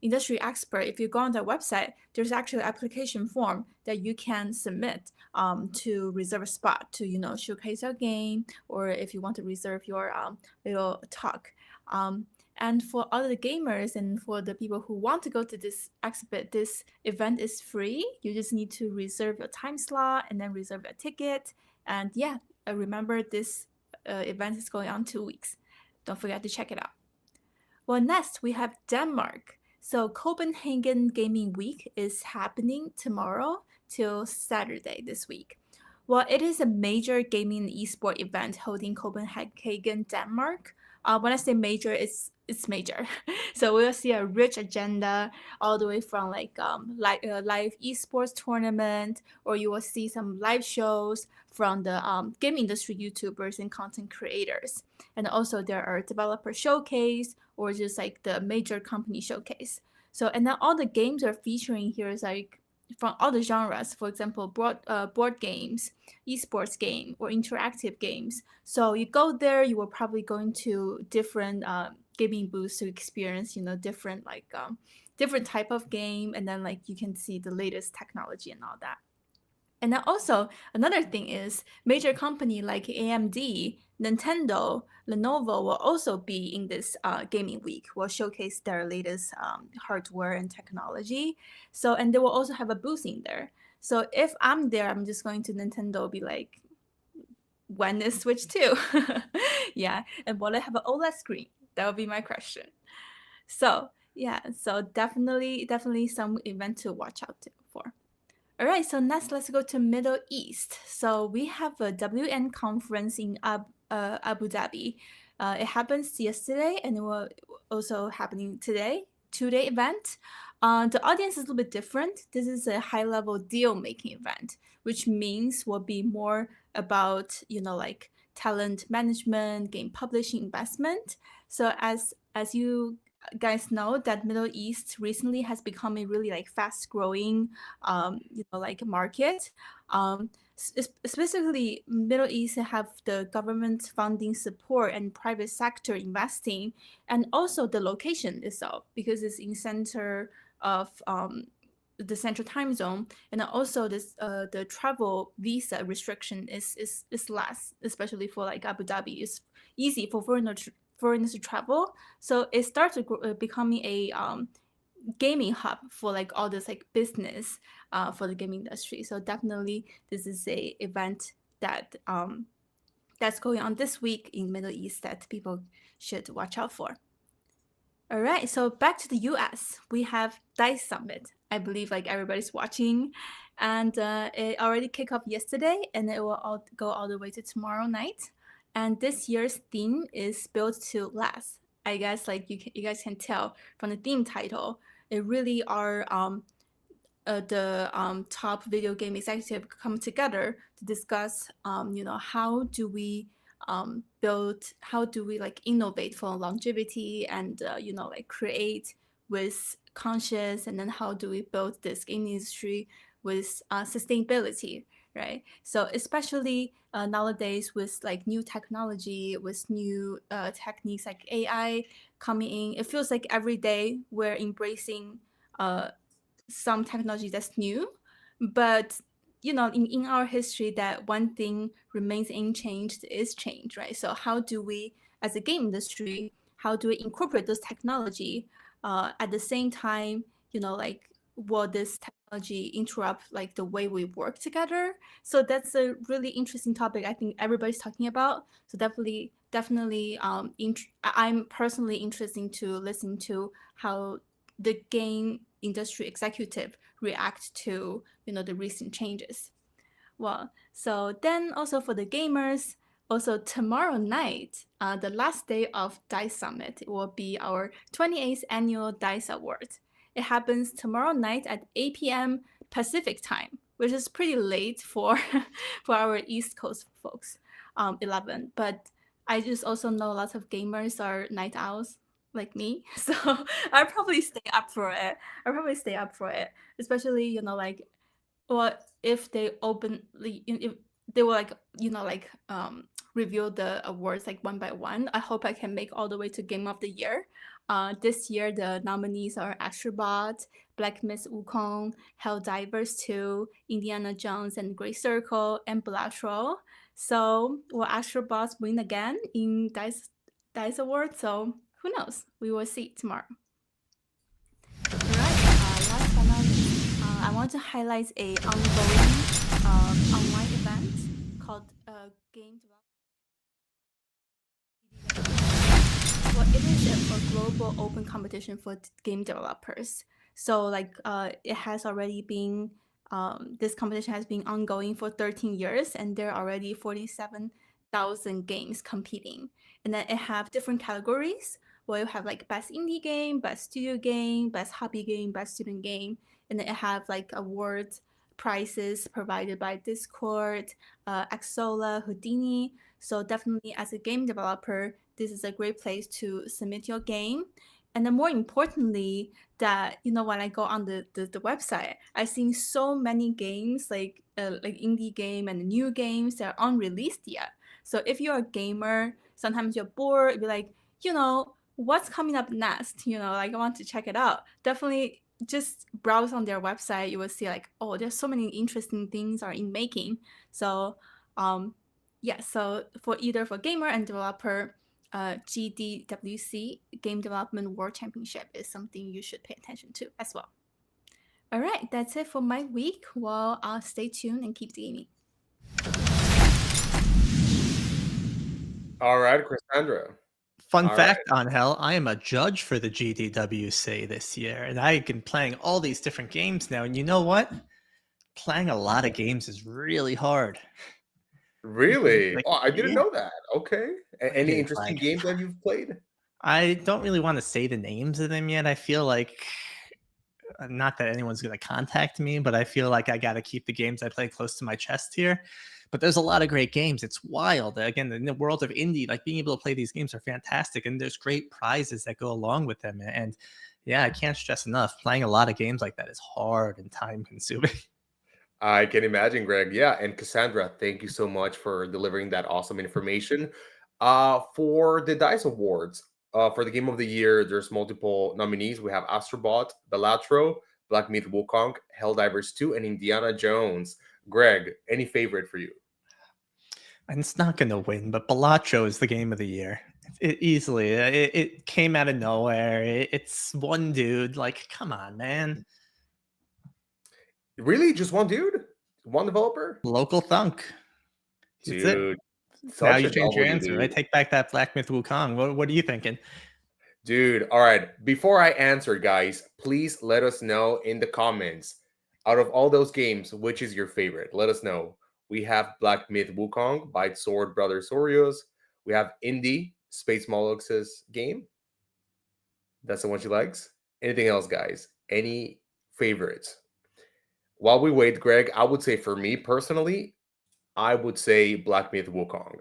industry expert, if you go on their website, there's actually an application form that you can submit to reserve a spot to showcase your game, or if you want to reserve your little talk. And for other gamers and for the people who want to go to this exhibit, this event is free. You just need to reserve your time slot and then reserve a ticket. And yeah, remember this event is going on 2 weeks. Don't forget to check it out. Well, next we have Denmark. So Copenhagen Gaming Week is happening tomorrow till Saturday this week. Well, it is a major gaming and esport event holding Copenhagen, Denmark. When I say major, it's it's major. So we'll see a rich agenda all the way from like live esports tournament, or you will see some live shows from the game industry YouTubers and content creators. And also there are developer showcase or just like the major company showcase. So and then all the games are featuring here is like from all the genres, for example, board games, esports game, or interactive games. So you go there, you will probably go into different gaming booths to experience, different different type of game, and then like you can see the latest technology and all that. And then also another thing is major company like AMD, Nintendo, Lenovo will also be in this gaming week. Will showcase their latest hardware and technology. So and they will also have a booth in there. So if I'm there, I'm just going to Nintendo, be like, when is Switch 2? Yeah, and will I have an OLED screen? That would be my question. So yeah, so definitely some event to watch out for. All right, so next let's go to Middle East. So we have a WN conference in Abu Dhabi. It happens yesterday and it will also happening today, 2-day event. The audience is a little bit different. This is a high-level deal-making event, which means will be more about, like talent management, game publishing, investment. So as you guys know, that Middle East recently has become a really like fast-growing like market. Specifically, Middle East have the government funding support and private sector investing, and also the location itself, because it's in center of the central time zone, and also this the travel visa restriction is less, especially for like Abu Dhabi. It's easy for foreigners to travel, so it starts becoming a gaming hub for like all this like business for the gaming industry. So definitely this is a event that that's going on this week in Middle East that people should watch out for. All right, so back to the US, we have DICE Summit. I believe like everybody's watching, and it already kicked off yesterday, and it will go all the way to tomorrow night. And this year's theme is Built to Last. I guess like you guys can tell from the theme title, it really are the top video game executive come together to discuss, how do we how do we like innovate for longevity and like create with conscious, and then how do we build this game industry with sustainability, right? So especially nowadays with like new technology, with new techniques like AI coming in, it feels like every day we're embracing some technology that's new, but in our history, that one thing remains unchanged is change, right? So how do we, as a game industry, how do we incorporate this technology at the same time, like will this technology interrupt like the way we work together? So that's a really interesting topic I think everybody's talking about. So definitely I'm personally interested to listen to how the game industry executive react to the recent changes. Well, so then also for the gamers, also tomorrow night, the last day of DICE Summit, will be our 28th annual DICE Awards. It happens tomorrow night at 8 p.m. Pacific time, which is pretty late for for our East Coast folks, 11. But I just also know lots of gamers are night owls like me, so I'll probably stay up for it. Especially like, or if they openly, if they will like reveal the awards like one by one. I hope I can make all the way to Game of the Year. This year the nominees are Astrobot, Black Myth Wukong, Helldivers 2, Indiana Jones and Great Circle, and Bellatrix. So will Astrobot win again in DICE Awards? So who knows? We will see tomorrow. All right. Last but not least, I want to highlight a ongoing online event called Game Development. Well, it is a global open competition for game developers. So like it has already been this competition has been ongoing for 13 years, and there are already 47,000 games competing. And then it have different categories, where you have like best indie game, best studio game, best hobby game, best student game, and then it have like awards prizes provided by Discord, Xsola, Houdini. So definitely, as a game developer, this is a great place to submit your game. And then more importantly, that when I go on the website, I've seen so many games like indie game and new games that are unreleased yet. So if you're a gamer, sometimes you're bored, be like, what's coming up next? Like I want to check it out. Definitely just browse on their website. You will see like, oh, there's so many interesting things are in making. So yeah, so for gamer and developer, GDWC, Game Development World Championship, is something you should pay attention to as well. All right, that's it for my week. Well, I'll stay tuned and keep gaming. All right, Cassandra. Fun All fact, Angel, I am a judge for the GDWC this year, and I've been playing all these different games now. And you know what? Playing a lot of games is really hard. Really? Like, Oh, I didn't yeah. know that. Okay. Any Okay, interesting like- games that you've played? I don't really want to say the names of them yet. I feel like, not that anyone's going to contact me, but I feel like I got to keep the games I play close to my chest here. But there's a lot of great games. It's wild. Again, in the world of indie, like being able to play these games are fantastic. And there's great prizes that go along with them. And yeah, I can't stress enough. Playing a lot of games like that is hard and time consuming. I can imagine, Greg. Yeah, and Cassandra, thank you so much for delivering that awesome information. For the Dice Awards, for the Game of the Year, there's multiple nominees. We have Astrobot, Balatro, Black Myth Wukong, Helldivers 2, and Indiana Jones. Greg, any favorite for you? And it's not going to win, but Balatro is the game of the year. Easily. It came out of nowhere. It's one dude. Like, come on, man. Really? Just one dude? One developer? Local thunk. That's it. Dude, Now such you a change your W, answer. I dude. take back that Black Myth Wukong. What are you thinking? Dude, all right. Before I answer, guys, please let us know in the comments. Out of all those games, which is your favorite? Let us know. We have Black Myth Wukong by Sword Brothers Sorios. We have Indie, Space Mollux's game. That's the one she likes. Anything else, guys? Any favorites? While we wait, Greg, I would say for me personally, I would say Black Myth Wukong.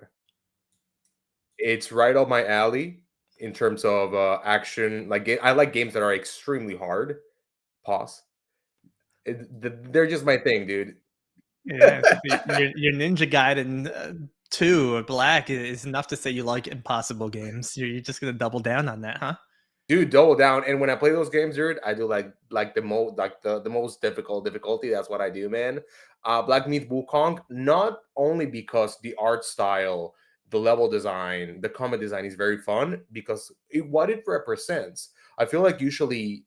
It's right up my alley in terms of action. Like I like games that are extremely hard. Pause. They're just my thing, dude. Yeah, your Ninja Gaiden 2 Black is enough to say you like impossible games. You're just gonna double down on that, huh? Dude, double down. And when I play those games, dude, I do like the most the most difficulty. That's what I do, man. Black Myth Wukong, not only because the art style, the level design, the combat design is very fun, because what it represents. I feel like usually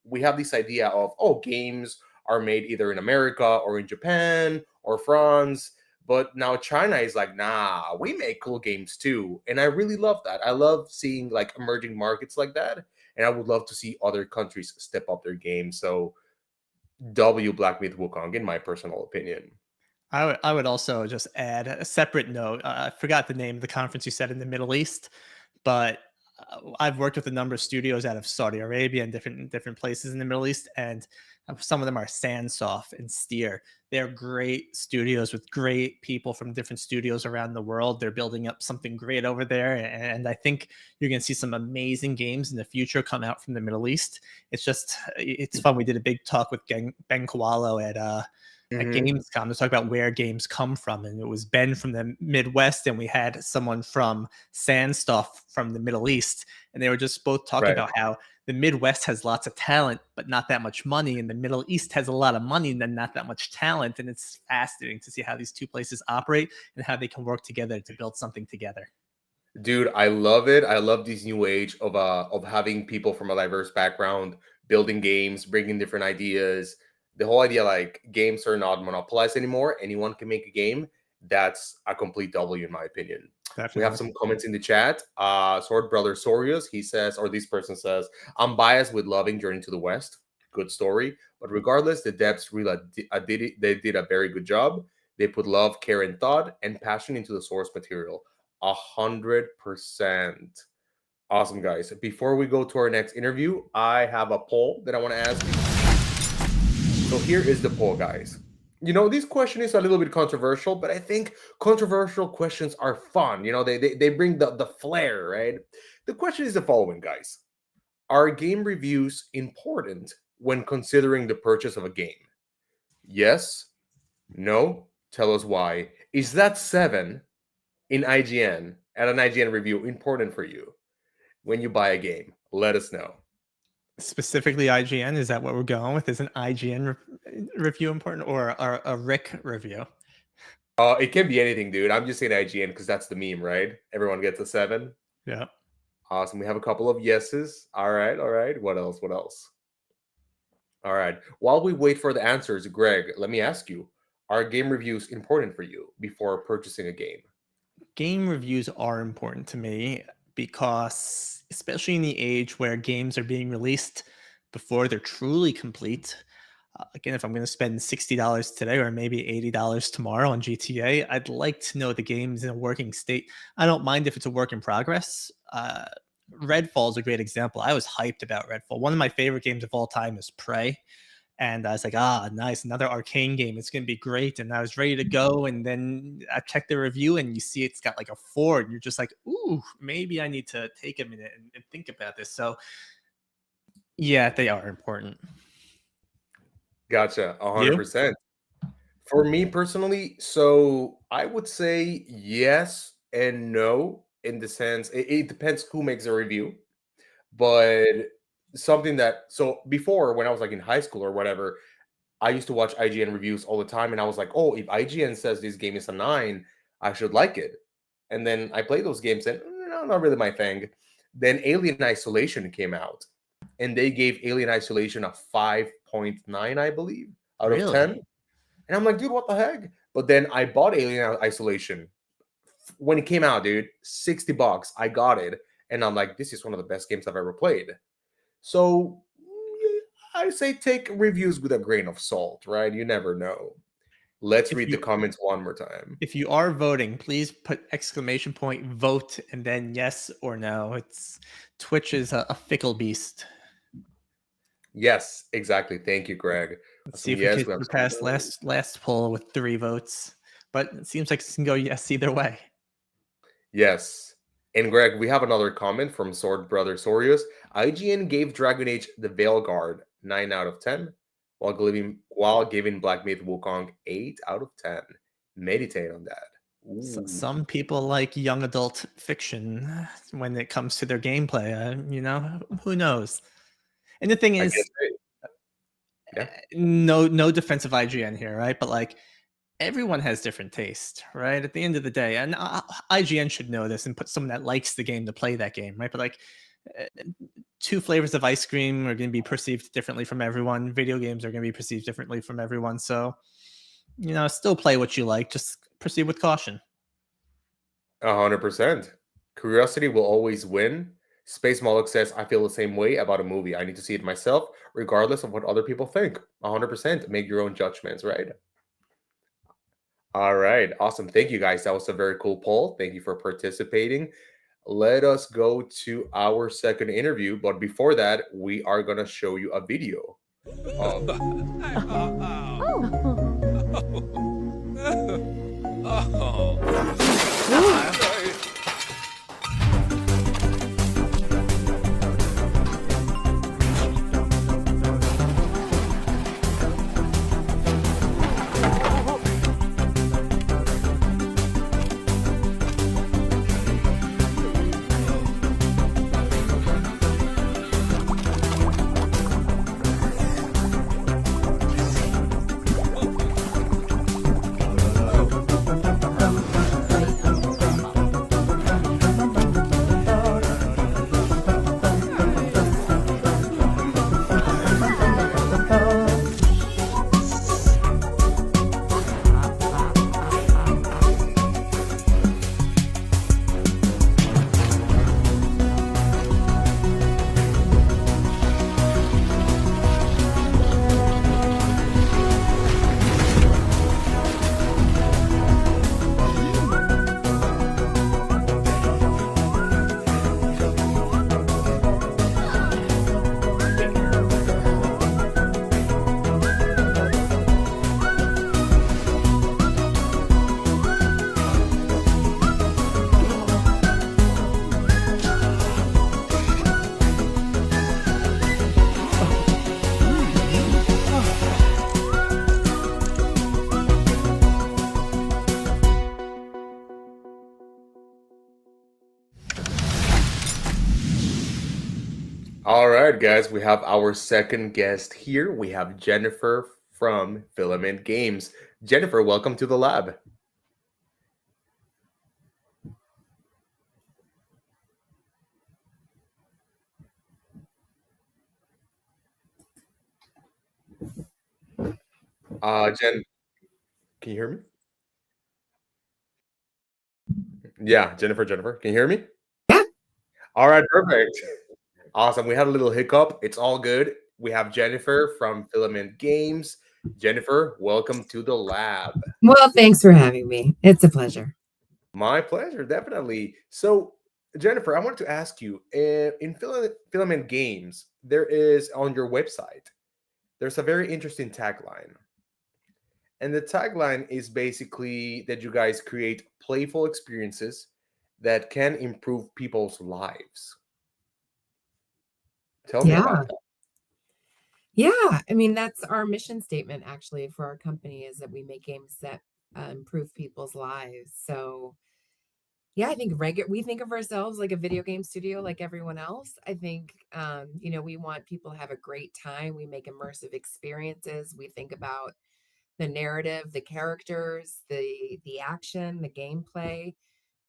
we have this idea of, oh, games are made either in America or in Japan or France. But now China is like, nah, we make cool games too. And I really love that. I love seeing like emerging markets like that. And I would love to see other countries step up their game. So W Black Myth Wukong, in my personal opinion. I would also just add a separate note. I forgot the name of the conference you said in the Middle East, but I've worked with a number of studios out of Saudi Arabia and different places in the Middle East, and some of them are Sandsoft and Steer. They're great studios with great people from different studios around the world. They're building up something great over there, and I think you're going to see some amazing games in the future come out from the Middle East. It's fun. We did a big talk with Ben Koalo at Gamescom to talk about where games come from, and it was Ben from the Midwest, and we had someone from Sandstuff from the Middle East, and they were just both talking about how the Midwest has lots of talent but not that much money, and the Middle East has a lot of money and then not that much talent. And it's fascinating to see how these two places operate and how they can work together to build something together. Dude, I love it. I love this new age of having people from a diverse background building games, bringing different ideas. The whole idea, like, games are not monopolized anymore. Anyone can make a game. That's a complete W in my opinion. Definitely. We have some comments in the chat. Sword Brother Sorius, he says, or this person says, I'm biased with loving Journey to the West. Good story. But regardless, the devs really they did a very good job. They put love, care, and thought and passion into the source material. 100%. Awesome, guys. Before we go to our next interview, I have a poll that I want to ask you. So here is the poll, guys. This question is a little bit controversial, but I think controversial questions are fun. They bring the flair, right? The question is the following, guys. Are game reviews important when considering the purchase of a game? Yes? No? Tell us why. Is that 7 in IGN, at an IGN review, important for you when you buy a game? Let us know. Specifically IGN, is that what we're going with? Is an IGN review important or a Rick review? It can be anything, dude. I'm just saying IGN because that's the meme, right? Everyone gets a 7. Yeah. Awesome. We have a couple of yeses. All right. What else? All right. While we wait for the answers, Greg, let me ask you, are game reviews important for you before purchasing a game? Game reviews are important to me because, especially in the age where games are being released before they're truly complete, again, if I'm going to spend $60 today or maybe $80 tomorrow on GTA, I'd like to know the game's in a working state. I don't mind if it's a work in progress. Redfall is a great example. I was hyped about Redfall. One of my favorite games of all time is Prey. And I was like, nice, another arcane game. It's going to be great. And I was ready to go. And then I checked the review and you see it's got like a 4. And you're just like, ooh, maybe I need to take a minute and think about this. So, yeah, they are important. Gotcha. 100%. For me personally, so I would say yes and no, in the sense it depends who makes a review. But something that, so before, when I was like in high school or whatever, I used to watch IGN reviews all the time, and I was like, oh, if IGN says this game is a 9, I should like it. And then I played those games and no, not really my thing. Then Alien Isolation came out, and they gave Alien Isolation a 5.9, I believe, out of 10. And I'm like, dude, what the heck? But then I bought Alien Isolation when it came out, dude. $60. I got it. And I'm like, this is one of the best games I've ever played. So I say take reviews with a grain of salt, right? You never know. Let's read the comments one more time. If you are voting, please put exclamation point vote and then yes or no. Twitch is a fickle beast. Yes, exactly. Thank you, Greg. Let's see if we can pass last poll with 3 votes. But it seems like it can go yes either way. Yes. And Greg, we have another comment from Sword Brother Sorius. IGN gave Dragon Age the Veilguard 9 out of 10, while giving Black Myth Wukong 8 out of 10. Meditate on that. So some people like young adult fiction when it comes to their gameplay. Who knows? And the thing is, no defense of IGN here, right? But like, everyone has different taste, right? At the end of the day, and IGN should know this and put someone that likes the game to play that game, right? But like, 2 flavors of ice cream are going to be perceived differently from everyone. Video games are going to be perceived differently from everyone. So, still play what you like. Just proceed with caution. 100%. Curiosity will always win. Space Moloch says, I feel the same way about a movie. I need to see it myself, regardless of what other people think. 100%. Make your own judgments, right? All right. Awesome. Thank you, guys. That was a very cool poll. Thank you for participating. Let us go to our second interview. But before that, we are going to show you a video. All right, guys, we have our second guest here. We have Jennifer from Filament Games. Jennifer, welcome to the lab. Jen, can you hear me? Yeah, Jennifer, can you hear me? Yeah. All right, perfect. Awesome. We had a little hiccup. It's all good. We have Jennifer from Filament Games. Jennifer, welcome to the lab. Well, thanks for having me. It's a pleasure. My pleasure, definitely. So, Jennifer, I wanted to ask you in Filament Games, there is on your website, there's a very interesting tagline. And the tagline is basically that you guys create playful experiences that can improve people's lives. Tell me about Yeah. that. Yeah. I mean, that's our mission statement actually for our company is that we make games that improve people's lives. So, yeah, I think we think of ourselves like a video game studio like everyone else. I think we want people to have a great time. We make immersive experiences. We think about the narrative, the characters, the action, the gameplay.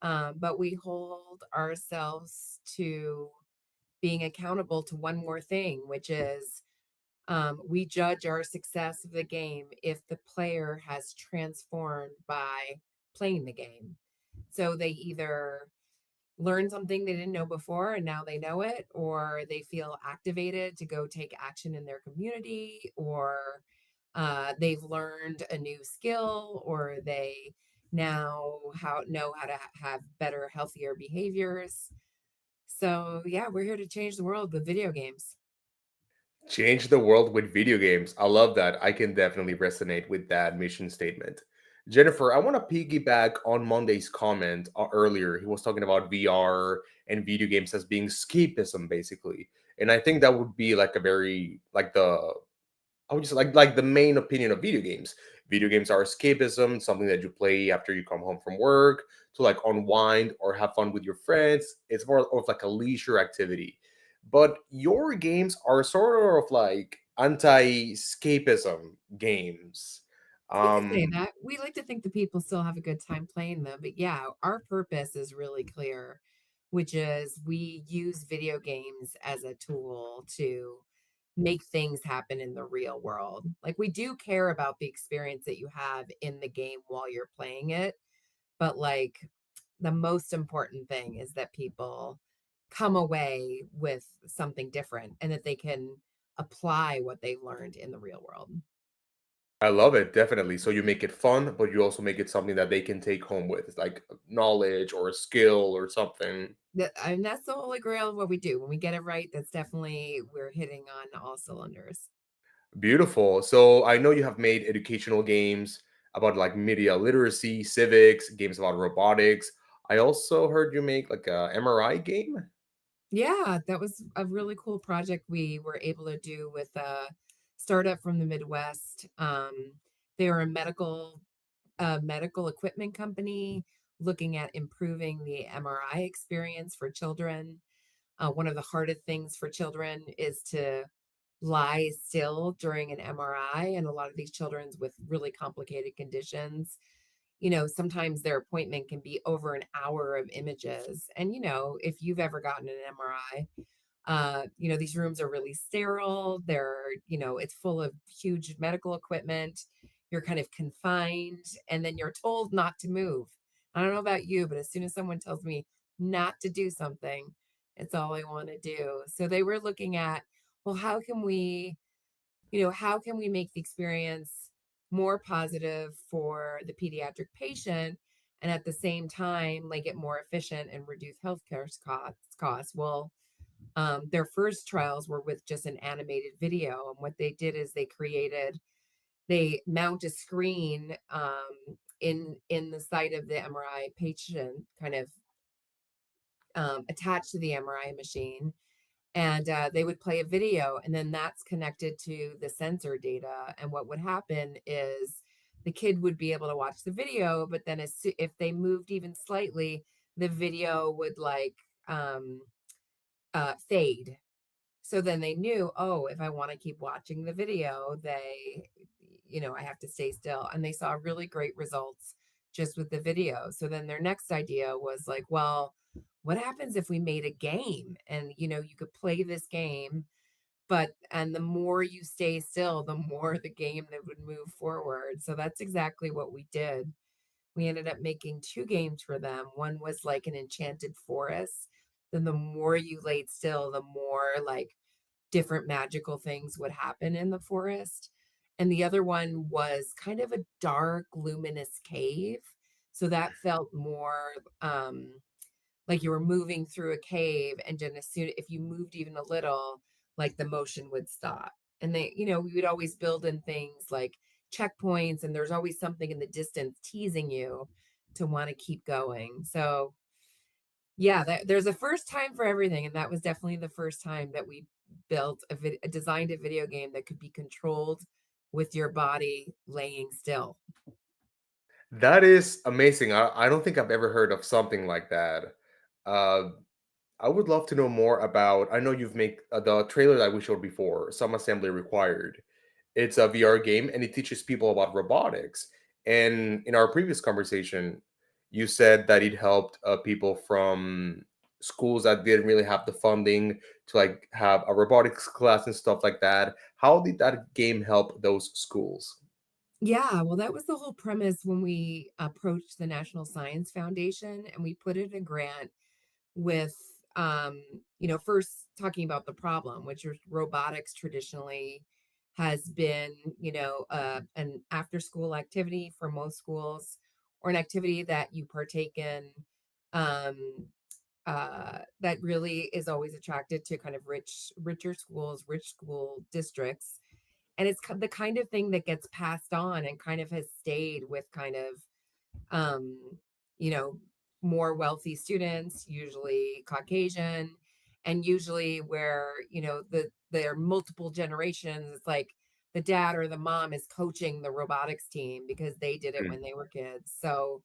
But we hold ourselves to being accountable to one more thing, which is we judge our success of the game if the player has transformed by playing the game. So they either learn something they didn't know before and now they know it, or they feel activated to go take action in their community, or they've learned a new skill, or they now know how to have better, healthier behaviors. So, yeah, we're here to change the world with video games. Change the world with video games. I love that. I can definitely resonate with that mission statement. Jennifer, I want to piggyback on Monday's comment earlier. He was talking about VR and video games as being escapism, basically. And I think that would be like a very, like the I would just like the main opinion of video games. Video games are escapism, something that you play after you come home from work to like unwind or have fun with your friends. It's more of like a leisure activity. But your games are sort of like anti-escapism games. You could say Um, that. We like to think the people still have a good time playing them, but yeah, our purpose is really clear, which is we use video games as a tool to make things happen in the real world. Like we do care about the experience that you have in the game while you're playing it, but like the most important thing is that people come away with something different and that they can apply what they've learned in the real world. I love it, definitely. So you make it fun, but you also make it something that they can take home with, like knowledge or a skill or something. And that's the holy grail of what we do. When we get it right, that's definitely we're hitting on all cylinders. Beautiful. So I know you have made educational games about like media literacy, civics, games about robotics. I also heard you make like a MRI game. Yeah, that was a really cool project we were able to do with a startup from the Midwest. They were a medical equipment company looking at improving the MRI experience for children. One of the hardest things for children is to lie still during an MRI, and a lot of these children with really complicated conditions, sometimes their appointment can be over an hour of images. And if you've ever gotten an MRI, these rooms are really sterile. It's full of huge medical equipment. You're kind of confined, and then you're told not to move. I don't know about you, but as soon as someone tells me not to do something, it's all I want to do. So they were looking at, well, how can we make the experience more positive for the pediatric patient and at the same time make it more efficient and reduce healthcare costs? Well, their first trials were with just an animated video, and what they did is they mount a screen in the site of the MRI patient, kind of attached to the MRI machine, and they would play a video, and then that's connected to the sensor data. And what would happen is the kid would be able to watch the video, but then if they moved even slightly, the video would like fade. So then they knew, oh, if I want to keep watching the video, I have to stay still. And they saw really great results just with the video. So then their next idea was like, well, what happens if we made a game and, you could play this game, and the more you stay still, the more the game that would move forward. So that's exactly what we did. We ended up making two games for them. One was like an enchanted forest. Then the more you laid still, the more like different magical things would happen in the forest. And the other one was kind of a dark, luminous cave. So that felt more like you were moving through a cave, and then as soon if you moved even a little, like the motion would stop. And we would always build in things like checkpoints, and there's always something in the distance teasing you to want to keep going. So yeah, there's a first time for everything, and that was definitely the first time that we designed a video game that could be controlled with your body laying still. That is amazing. I don't think I've ever heard of something like that. Uh, I would love to know more about. I know you've made the trailer that we showed before, Some Assembly Required. It's a VR game and it teaches people about robotics. And in our previous conversation, you said that it helped people from schools that didn't really have the funding to like have a robotics class and stuff like that. How did that game help those schools? Yeah, well, that was the whole premise when we approached the National Science Foundation, and we put in a grant with first talking about the problem, which is robotics traditionally has been, an after school activity for most schools, or an activity that you partake in, um, that really is always attracted to kind of richer schools, rich school districts. And it's the kind of thing that gets passed on and kind of has stayed with kind of um, you know, more wealthy students, usually Caucasian, and usually where, there are multiple generations. It's like the dad or the mom is coaching the robotics team because they did it when they were kids. So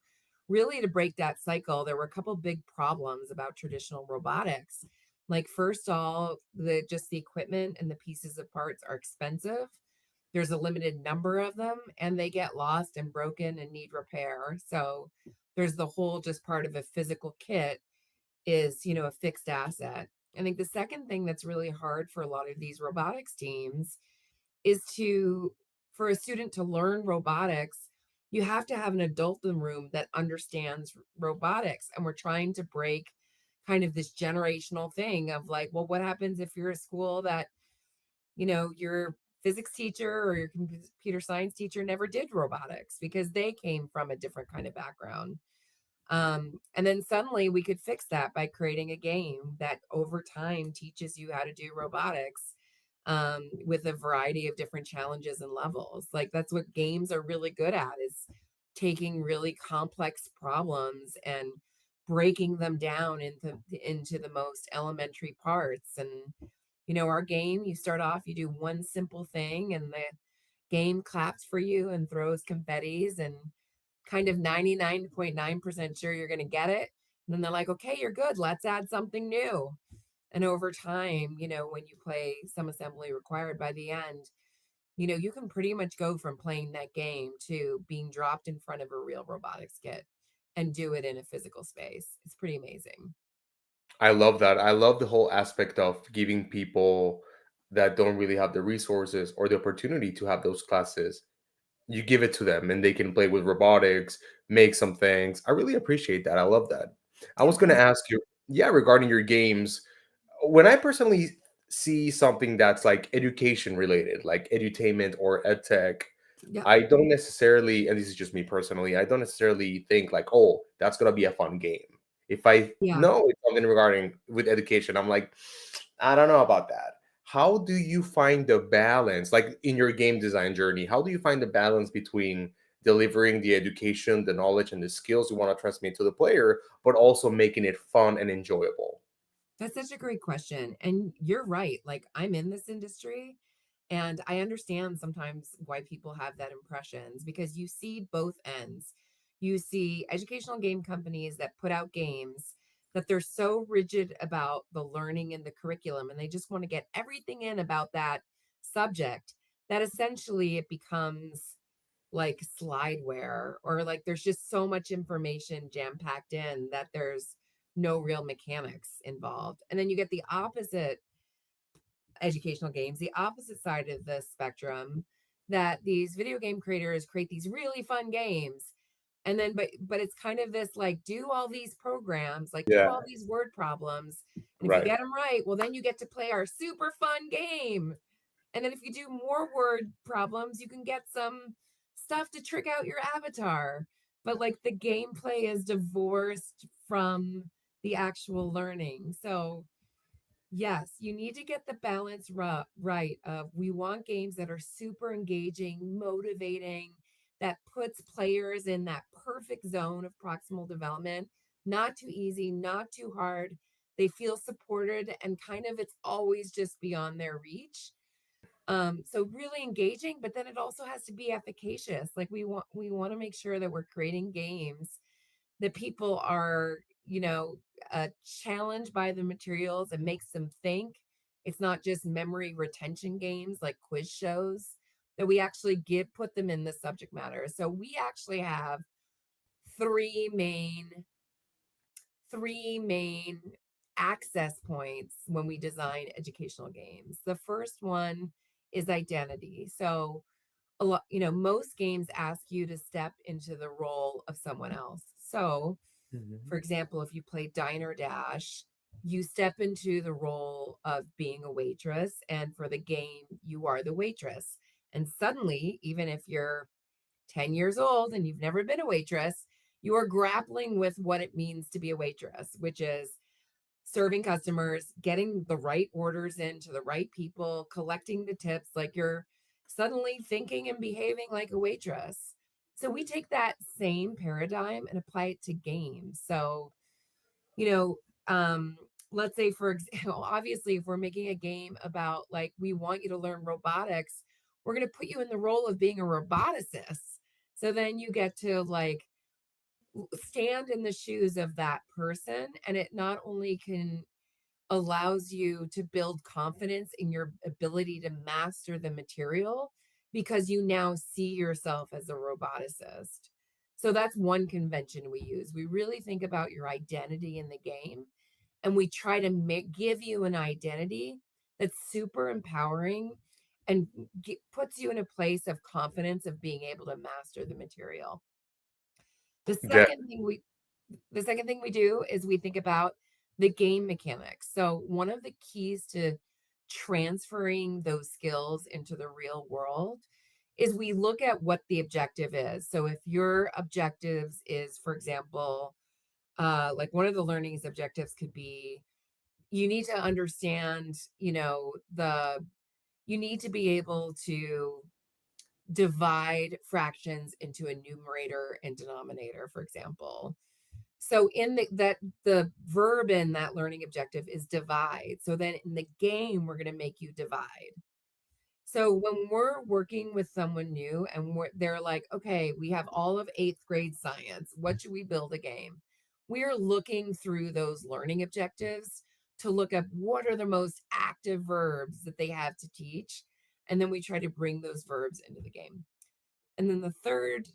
really to break that cycle, there were a couple big problems about traditional robotics. Like first all, the equipment and the pieces of parts are expensive. There's a limited number of them, and they get lost and broken and need repair. So there's the whole just part of a physical kit is, a fixed asset. I think the second thing that's really hard for a lot of these robotics teams is for a student to learn robotics, you have to have an adult in the room that understands robotics. And we're trying to break kind of this generational thing of like, well, what happens if you're a school that your physics teacher or your computer science teacher never did robotics because they came from a different kind of background. And then suddenly we could fix that by creating a game that over time teaches you how to do robotics, with a variety of different challenges and levels. Like that's what games are really good at, is taking really complex problems and breaking them down into the most elementary parts. And our game, you start off, you do one simple thing, and the game claps for you and throws confettis and kind of 99.9% sure you're going to get it. And then they're like, okay, you're good. Let's add something new. And over time, when you play Some Assembly Required, by the end, you can pretty much go from playing that game to being dropped in front of a real robotics kit and do it in a physical space. It's pretty amazing. I love that. I love the whole aspect of giving people that don't really have the resources or the opportunity to have those classes. You give it to them and they can play with robotics, make some things. I really appreciate that. I love that. I Yeah. was going to ask you, yeah, regarding your games, when I personally see something that's like education related, like edutainment or edtech, Yeah. I don't necessarily, and this is just me personally, I don't necessarily think like, oh, that's gonna be a fun game. If I Yeah. know it's something regarding with education, I'm like, I don't know about that. How do you find the balance, like in your game design journey? How do you find the balance between delivering the education, the knowledge, and the skills you want to transmit to the player, but also making it fun and enjoyable? That's such a great question. And you're right. Like, I'm in this industry, and I understand sometimes why people have that impressions, because you see both ends. You see educational game companies that put out games that they're so rigid about the learning and the curriculum, and they just want to get everything in about that subject, that essentially it becomes like slideware, or like there's just so much information jam packed in that there's no real mechanics involved. And then you get the opposite educational games, the opposite side of the spectrum, that these video game creators create these really fun games, and then but it's kind of this like, do all these programs, like do Yeah, all these word problems, and if you right. get them right, well then you get to play our super fun game. And then if you do more word problems, you can get some stuff to trick out your avatar. But like the gameplay is divorced from the actual learning. So yes, you need to get the balance right of, we want games that are super engaging, motivating, that puts players in that perfect zone of proximal development, not too easy, not too hard. They feel supported and kind of it's always just beyond their reach. So really engaging, but then it also has to be efficacious. Like we want to make sure that we're creating games that people are, challenged by the materials and makes them think. It's not just memory retention games like quiz shows, that we actually put them in the subject matter. So we actually have three main three main access points when we design educational games. The first one is identity. So a lot, most games ask you to step into the role of someone else. So, for example, if you play Diner Dash, you step into the role of being a waitress, and for the game, you are the waitress. And suddenly, even if you're 10 years old and you've never been a waitress, you are grappling with what it means to be a waitress, which is serving customers, getting the right orders in to the right people, collecting the tips. Like you're suddenly thinking and behaving like a waitress. So we take that same paradigm and apply it to games. So, you know, um, let's say, for example, obviously, if we're making a game about like, we want you to learn robotics, we're going to put you in the role of being a roboticist. So then you get to like stand in the shoes of that person. And it not only allows you to build confidence in your ability to master the material, because you now see yourself as a roboticist. So that's one convention we use. We really think about your identity in the game, and we try to give you an identity that's super empowering and puts you in a place of confidence of being able to master the material. The Yeah, second thing we the second thing we do is we think about the game mechanics. So one of the keys to transferring those skills into the real world is we look at what the objective is. So if your objectives is, for example, like one of the learning's objectives could be, you need to understand, you need to be able to divide fractions into a numerator and denominator, for example. So in the verb in that learning objective is divide. So then in the game, we're going to make you divide. So when we're working with someone new and they're like, okay, we have all of 8th grade science. What should we build a game? We're looking through those learning objectives to look up what are the most active verbs that they have to teach. And then we try to bring those verbs into the game. And then the third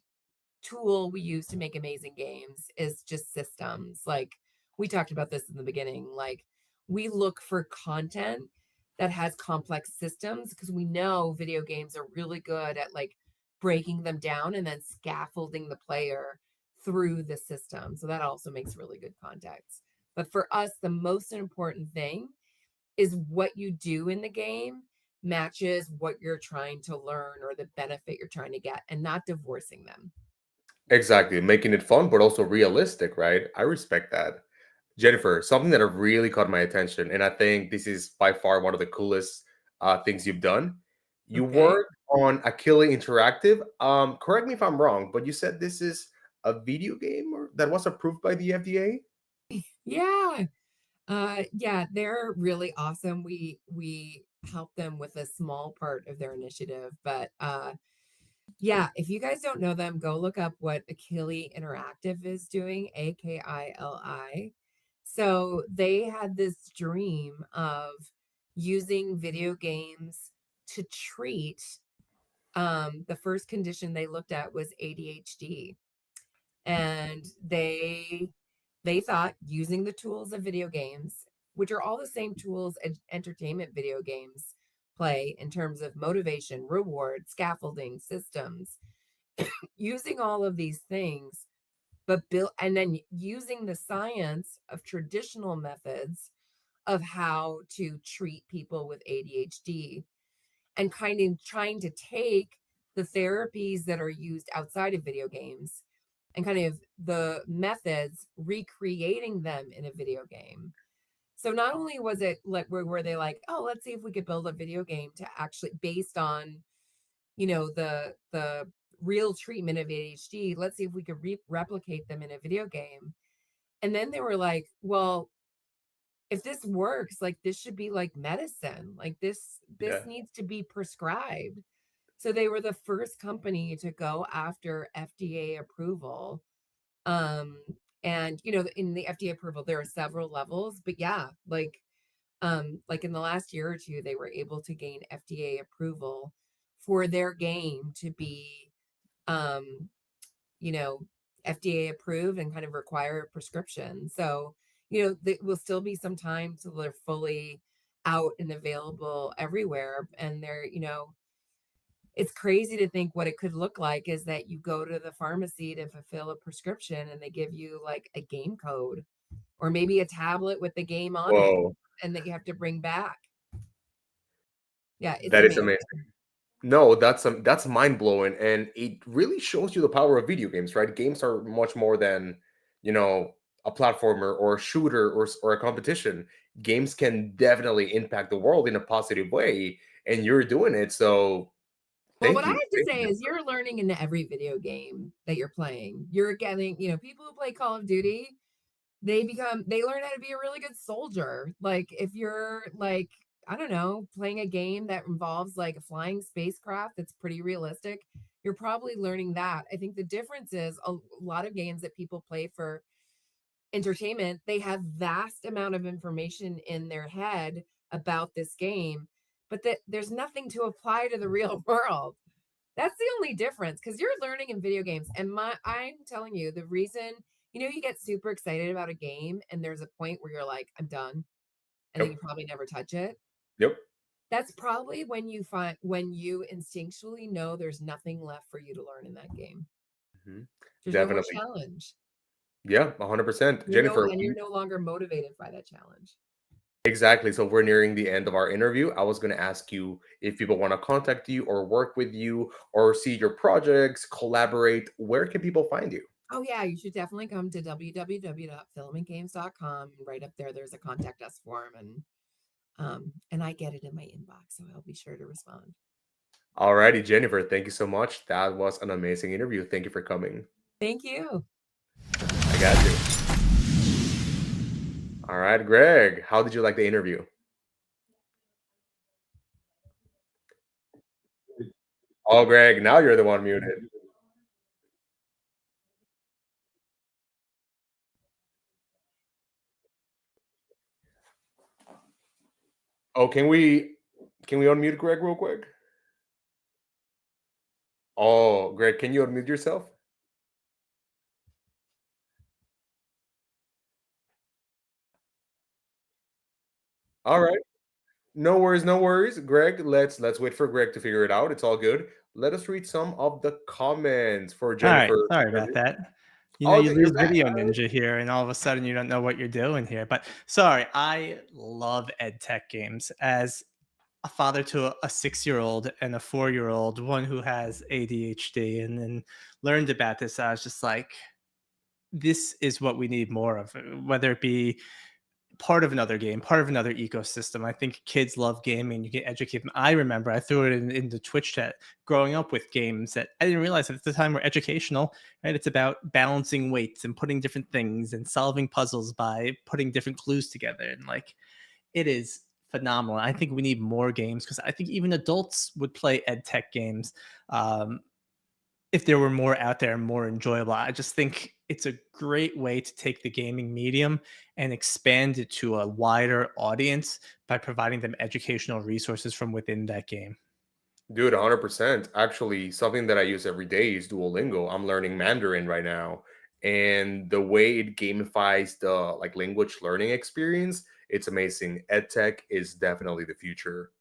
tool we use to make amazing games is just systems. Like we talked about this in the beginning, like we look for content that has complex systems, because we know video games are really good at like breaking them down and then scaffolding the player through the system. So that also makes really good context. But for us, the most important thing is what you do in the game matches what you're trying to learn or the benefit you're trying to get, and not divorcing them. exactly. Making it fun, but also realistic, right? I respect that. Jennifer, something that have really caught my attention, and I think this is by far one of the coolest things you've done. You Okay. worked on Achille Interactive. Correct me if I'm wrong, but you said this is a video game that was approved by the FDA. Yeah. Yeah, they're really awesome. We help them with a small part of their initiative, but yeah, if you guys don't know them, go look up what Achille Interactive is doing, AKILI. So they had this dream of using video games to treat the first condition they looked at was ADHD. And they thought using the tools of video games, which are all the same tools entertainment video games play in terms of motivation, reward, scaffolding, systems, using all of these things, but build and then using the science of traditional methods of how to treat people with ADHD, and kind of trying to take the therapies that are used outside of video games and kind of the methods, recreating them in a video game. So not only was it like were they like, oh, let's see if we could build a video game to actually based on, the real treatment of ADHD, let's see if we could replicate them in a video game. And then they were like, well, if this works, like this should be like medicine. Like this Yeah. needs to be prescribed. So they were the first company to go after FDA approval. Um and in the FDA approval there are several levels, but yeah, like in the last year or two they were able to gain FDA approval for their game to be um you know, FDA approved and kind of require a prescription. So, there will still be some time till they're fully out and available everywhere. And it's crazy to think what it could look like is that you go to the pharmacy to fulfill a prescription and they give you like a game code or maybe a tablet with the game on it Whoa, and that you have to bring back. Yeah, it's that is amazing. amazing. No, that's mind blowing, and it really shows you the power of video games, right? Games are much more than you know a platformer or a shooter or a competition. Games can definitely impact the world in a positive way, and you're doing it. So Well, what thank I have you, to thank say you. is you're learning in every video game that you're playing. You're getting, people who play Call of Duty, they learn how to be a really good soldier. Like if you're like, I don't know, playing a game that involves like a flying spacecraft that's pretty realistic, you're probably learning that. I think the difference is a lot of games that people play for entertainment, they have vast amount of information in their head about this game, but that there's nothing to apply to the real world. That's the only difference because you're learning in video games. And I'm telling you, the reason, you get super excited about a game and there's a point where you're like, I'm done. And then Yep, you probably never touch it. yep, That's probably when you instinctually know there's nothing left for you to learn in that game. mhm, There's no more definitely. challenge. Yeah, 100%. You're no Jennifer, and you're no longer motivated by that challenge. exactly. So we're nearing the end of our interview. I was going to ask you if people want to contact you or work with you or see your projects, collaborate. Where can people find you? Oh yeah, you should definitely come to www.filamentgames.com and right up there there's a contact us form and I get it in my inbox, so I'll be sure to respond. Alrighty, Jennifer, thank you so much. That was an amazing interview. Thank you for coming. Thank you. I got you. All right, Greg, how did you like the interview? Oh, Greg, now you're the one muted. Oh, can we unmute Greg real quick? Oh, Greg, can you unmute yourself? All right. No worries, no worries. Greg, let's wait for Greg to figure it out. It's all good. Let us read some of the comments for All right, Jennifer. sorry about that. Oh, You you're lose back. Video Ninja here, and all of a sudden you don't know what you're doing here. But sorry, I love ed tech games. As a father to a 6-year-old and a 4-year-old, one who has ADHD, and then learned about this, I was just like, this is what we need more of, whether it be part of another game, part of another ecosystem. I think kids love gaming. You can educate them. I remember I threw it in the Twitch chat growing up with games that I didn't realize at the time were educational, right? It's about balancing weights and putting different things and solving puzzles by putting different clues together. And like, it is phenomenal. I think we need more games because I think even adults would play ed tech games. Um, if there were more out there and more enjoyable. I just think it's a great way to take the gaming medium and expand it to a wider audience by providing them educational resources from within that game. Dude, 100%. Actually, something that I use every day is Duolingo. I'm learning Mandarin right now. And the way it gamifies the like language learning experience, it's amazing. EdTech is definitely the future.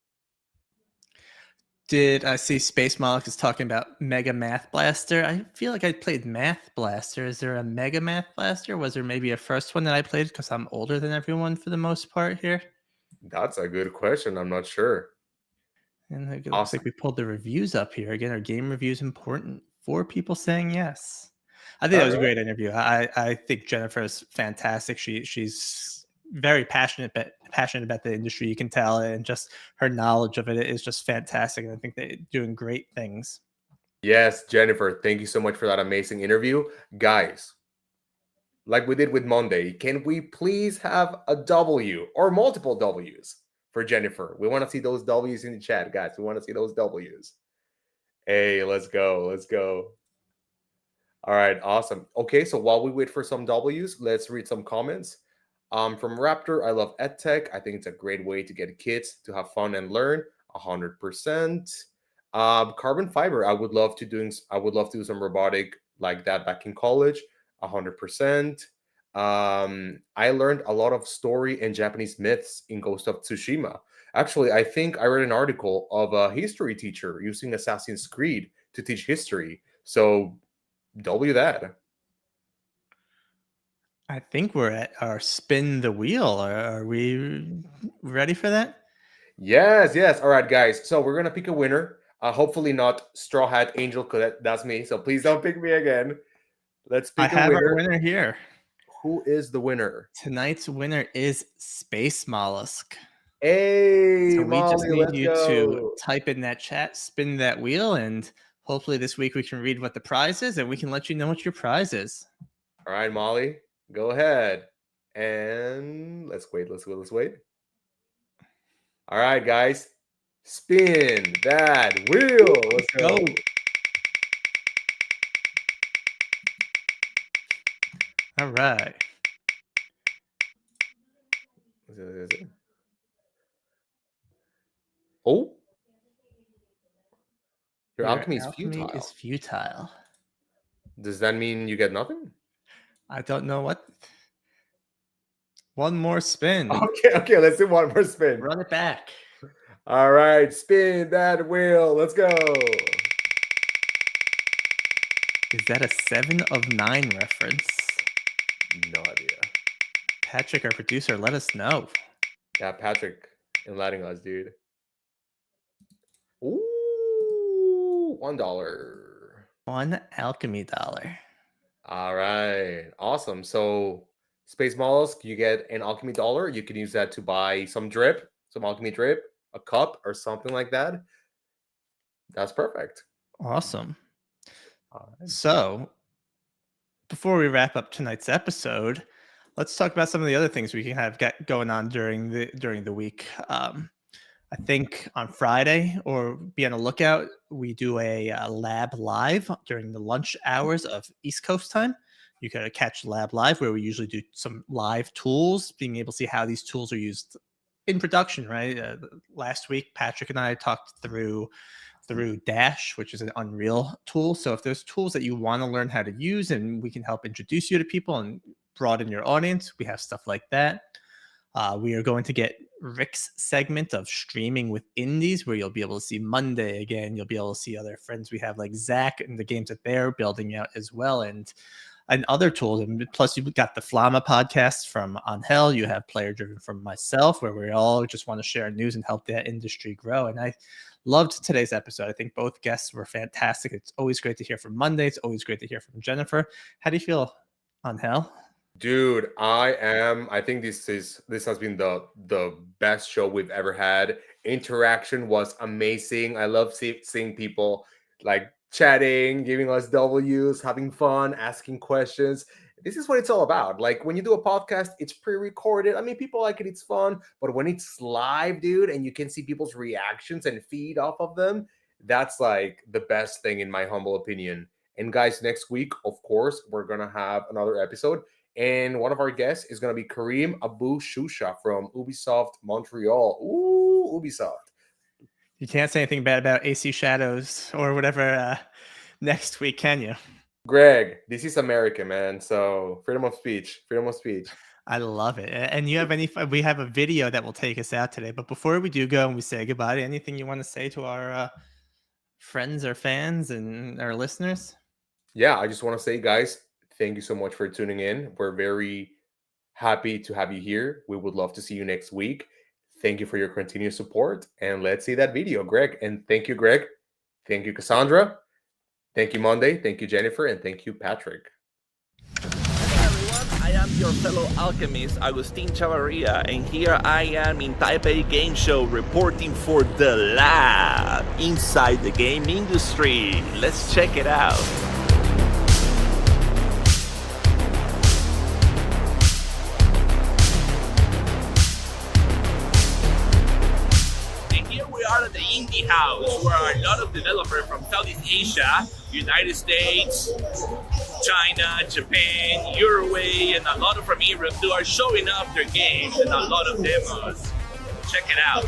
Did I see Space Moloch is talking about Mega Math Blaster? I feel like I played Math Blaster. Is there a Mega Math Blaster? Was there maybe a first one that I played because I'm older than everyone for the most part here? That's a good question. I'm not sure. And it looks like Awesome. we pulled the reviews up here. Again, our game reviews important. 4 people saying yes. I think that All was a right. great interview. I think Jennifer is fantastic. She's very passionate about the industry. You can tell, and just her knowledge of it is just fantastic. And I think they're doing great things. Yes, Jennifer, thank you so much for that amazing interview. Guys, like we did with Monday, can we please have a W or multiple W's for Jennifer? We want to see those W's in the chat, guys. We want to see those W's. Hey, let's go. Let's go. All right, awesome. Okay, so while we wait for some W's, let's read some comments. From Raptor, I love EdTech. I think it's a great way to get kids to have fun and learn. 100%. Carbon fiber. I would love to do some robotic like that back in college. 100%. I learned a lot of story and Japanese myths in Ghost of Tsushima. Actually, I think I read an article of a history teacher using Assassin's Creed to teach history. So W that. I think we're at our spin the wheel. Are we ready for that? Yes, yes. All right, guys. So we're gonna pick a winner. Hopefully not Straw Hat Angel, because that's me. So please don't pick me again. Let's I pick a have our winner. winner here. Who is the winner? Tonight's winner is Space Mollusk. Hey, So we just Molly, need let's you to go. type in that chat, spin that wheel, and hopefully this week we can read what the prize is and we can let you know what your prize is. All right, Molly, go ahead. And let's wait. Let's wait. All right, guys. Spin that wheel. Let's go. All right. Oh, your Your alchemy is alchemy futile. is futile. Does that mean you get nothing? I don't know what. One more spin. Okay, let's do one more spin. Run it back. All right, spin that wheel. Let's go. Is that a 7 of 9 reference? No idea. Patrick, our producer, let us know. Yeah, Patrick enlightening us, dude. Ooh, $1. 1 alchemy dollar. All right, awesome. So, Space Mollusk, you get an alchemy dollar. You can use that to buy some drip, some alchemy drip, a cup, or something like that. That's perfect. Awesome. All right. So, before we wrap up tonight's episode, let's talk about some of the other things we can have get going on during the week. I think on Friday, or be on the lookout, we do a lab live during the lunch hours of East Coast time. You can catch Lab Live, where we usually do some live tools, being able to see how these tools are used in production. Right. Last week, Patrick and I talked through Dash, which is an Unreal tool. So if there's tools that you want to learn how to use and we can help introduce you to people and broaden your audience, we have stuff like that. We are going to get Rick's segment of streaming with indies, where you'll be able to see Mondae again. You'll be able to see other friends we have like Zach and the games that they're building out as well, and other tools. And plus, you've got the Flama podcast from Angel. You have Player Driven from myself, where we all just want to share news and help that industry grow. And I loved today's episode. I think both guests were fantastic. It's always great to hear from Mondae. It's always great to hear from Jennifer. How do you feel, Angel? Dude, I think this has been the best show we've ever had. Interaction was amazing. I love seeing people like chatting, giving us W's, having fun, asking questions. This is what it's all about. Like when you do a podcast, it's pre-recorded. I mean, people like it, it's fun, but when it's live, dude, and you can see people's reactions and feed off of them, that's like the best thing in my humble opinion. And guys, next week, of course, we're going to have another episode. And one of our guests is going to be Kareem Abu Shusha from Ubisoft Montreal. Ooh, Ubisoft. You can't say anything bad about AC Shadows or whatever next week, can you? Greg, this is America, man. So freedom of speech. I love it. And you have we have a video that will take us out today. But before we do go and we say goodbye, anything you want to say to our friends or fans and our listeners? Yeah, I just want to say, guys, thank you so much for tuning in. We're very happy to have you here. We would love to see you next week. Thank you for your continued support. And let's see that video, Greg. And thank you, Greg. Thank you, Cassandra. Thank you, Mondae. Thank you, Jennifer. And thank you, Patrick. Hello, everyone. I am your fellow alchemist, Agustin Chavarria. And here I am in Taipei Game Show reporting for The Lab inside the game industry. Let's check it out. At the Indie House, where are a lot of developers from Southeast Asia, United States, China, Japan, Uruguay, and a lot of from Europe who are showing off their games and a lot of demos. Check it out.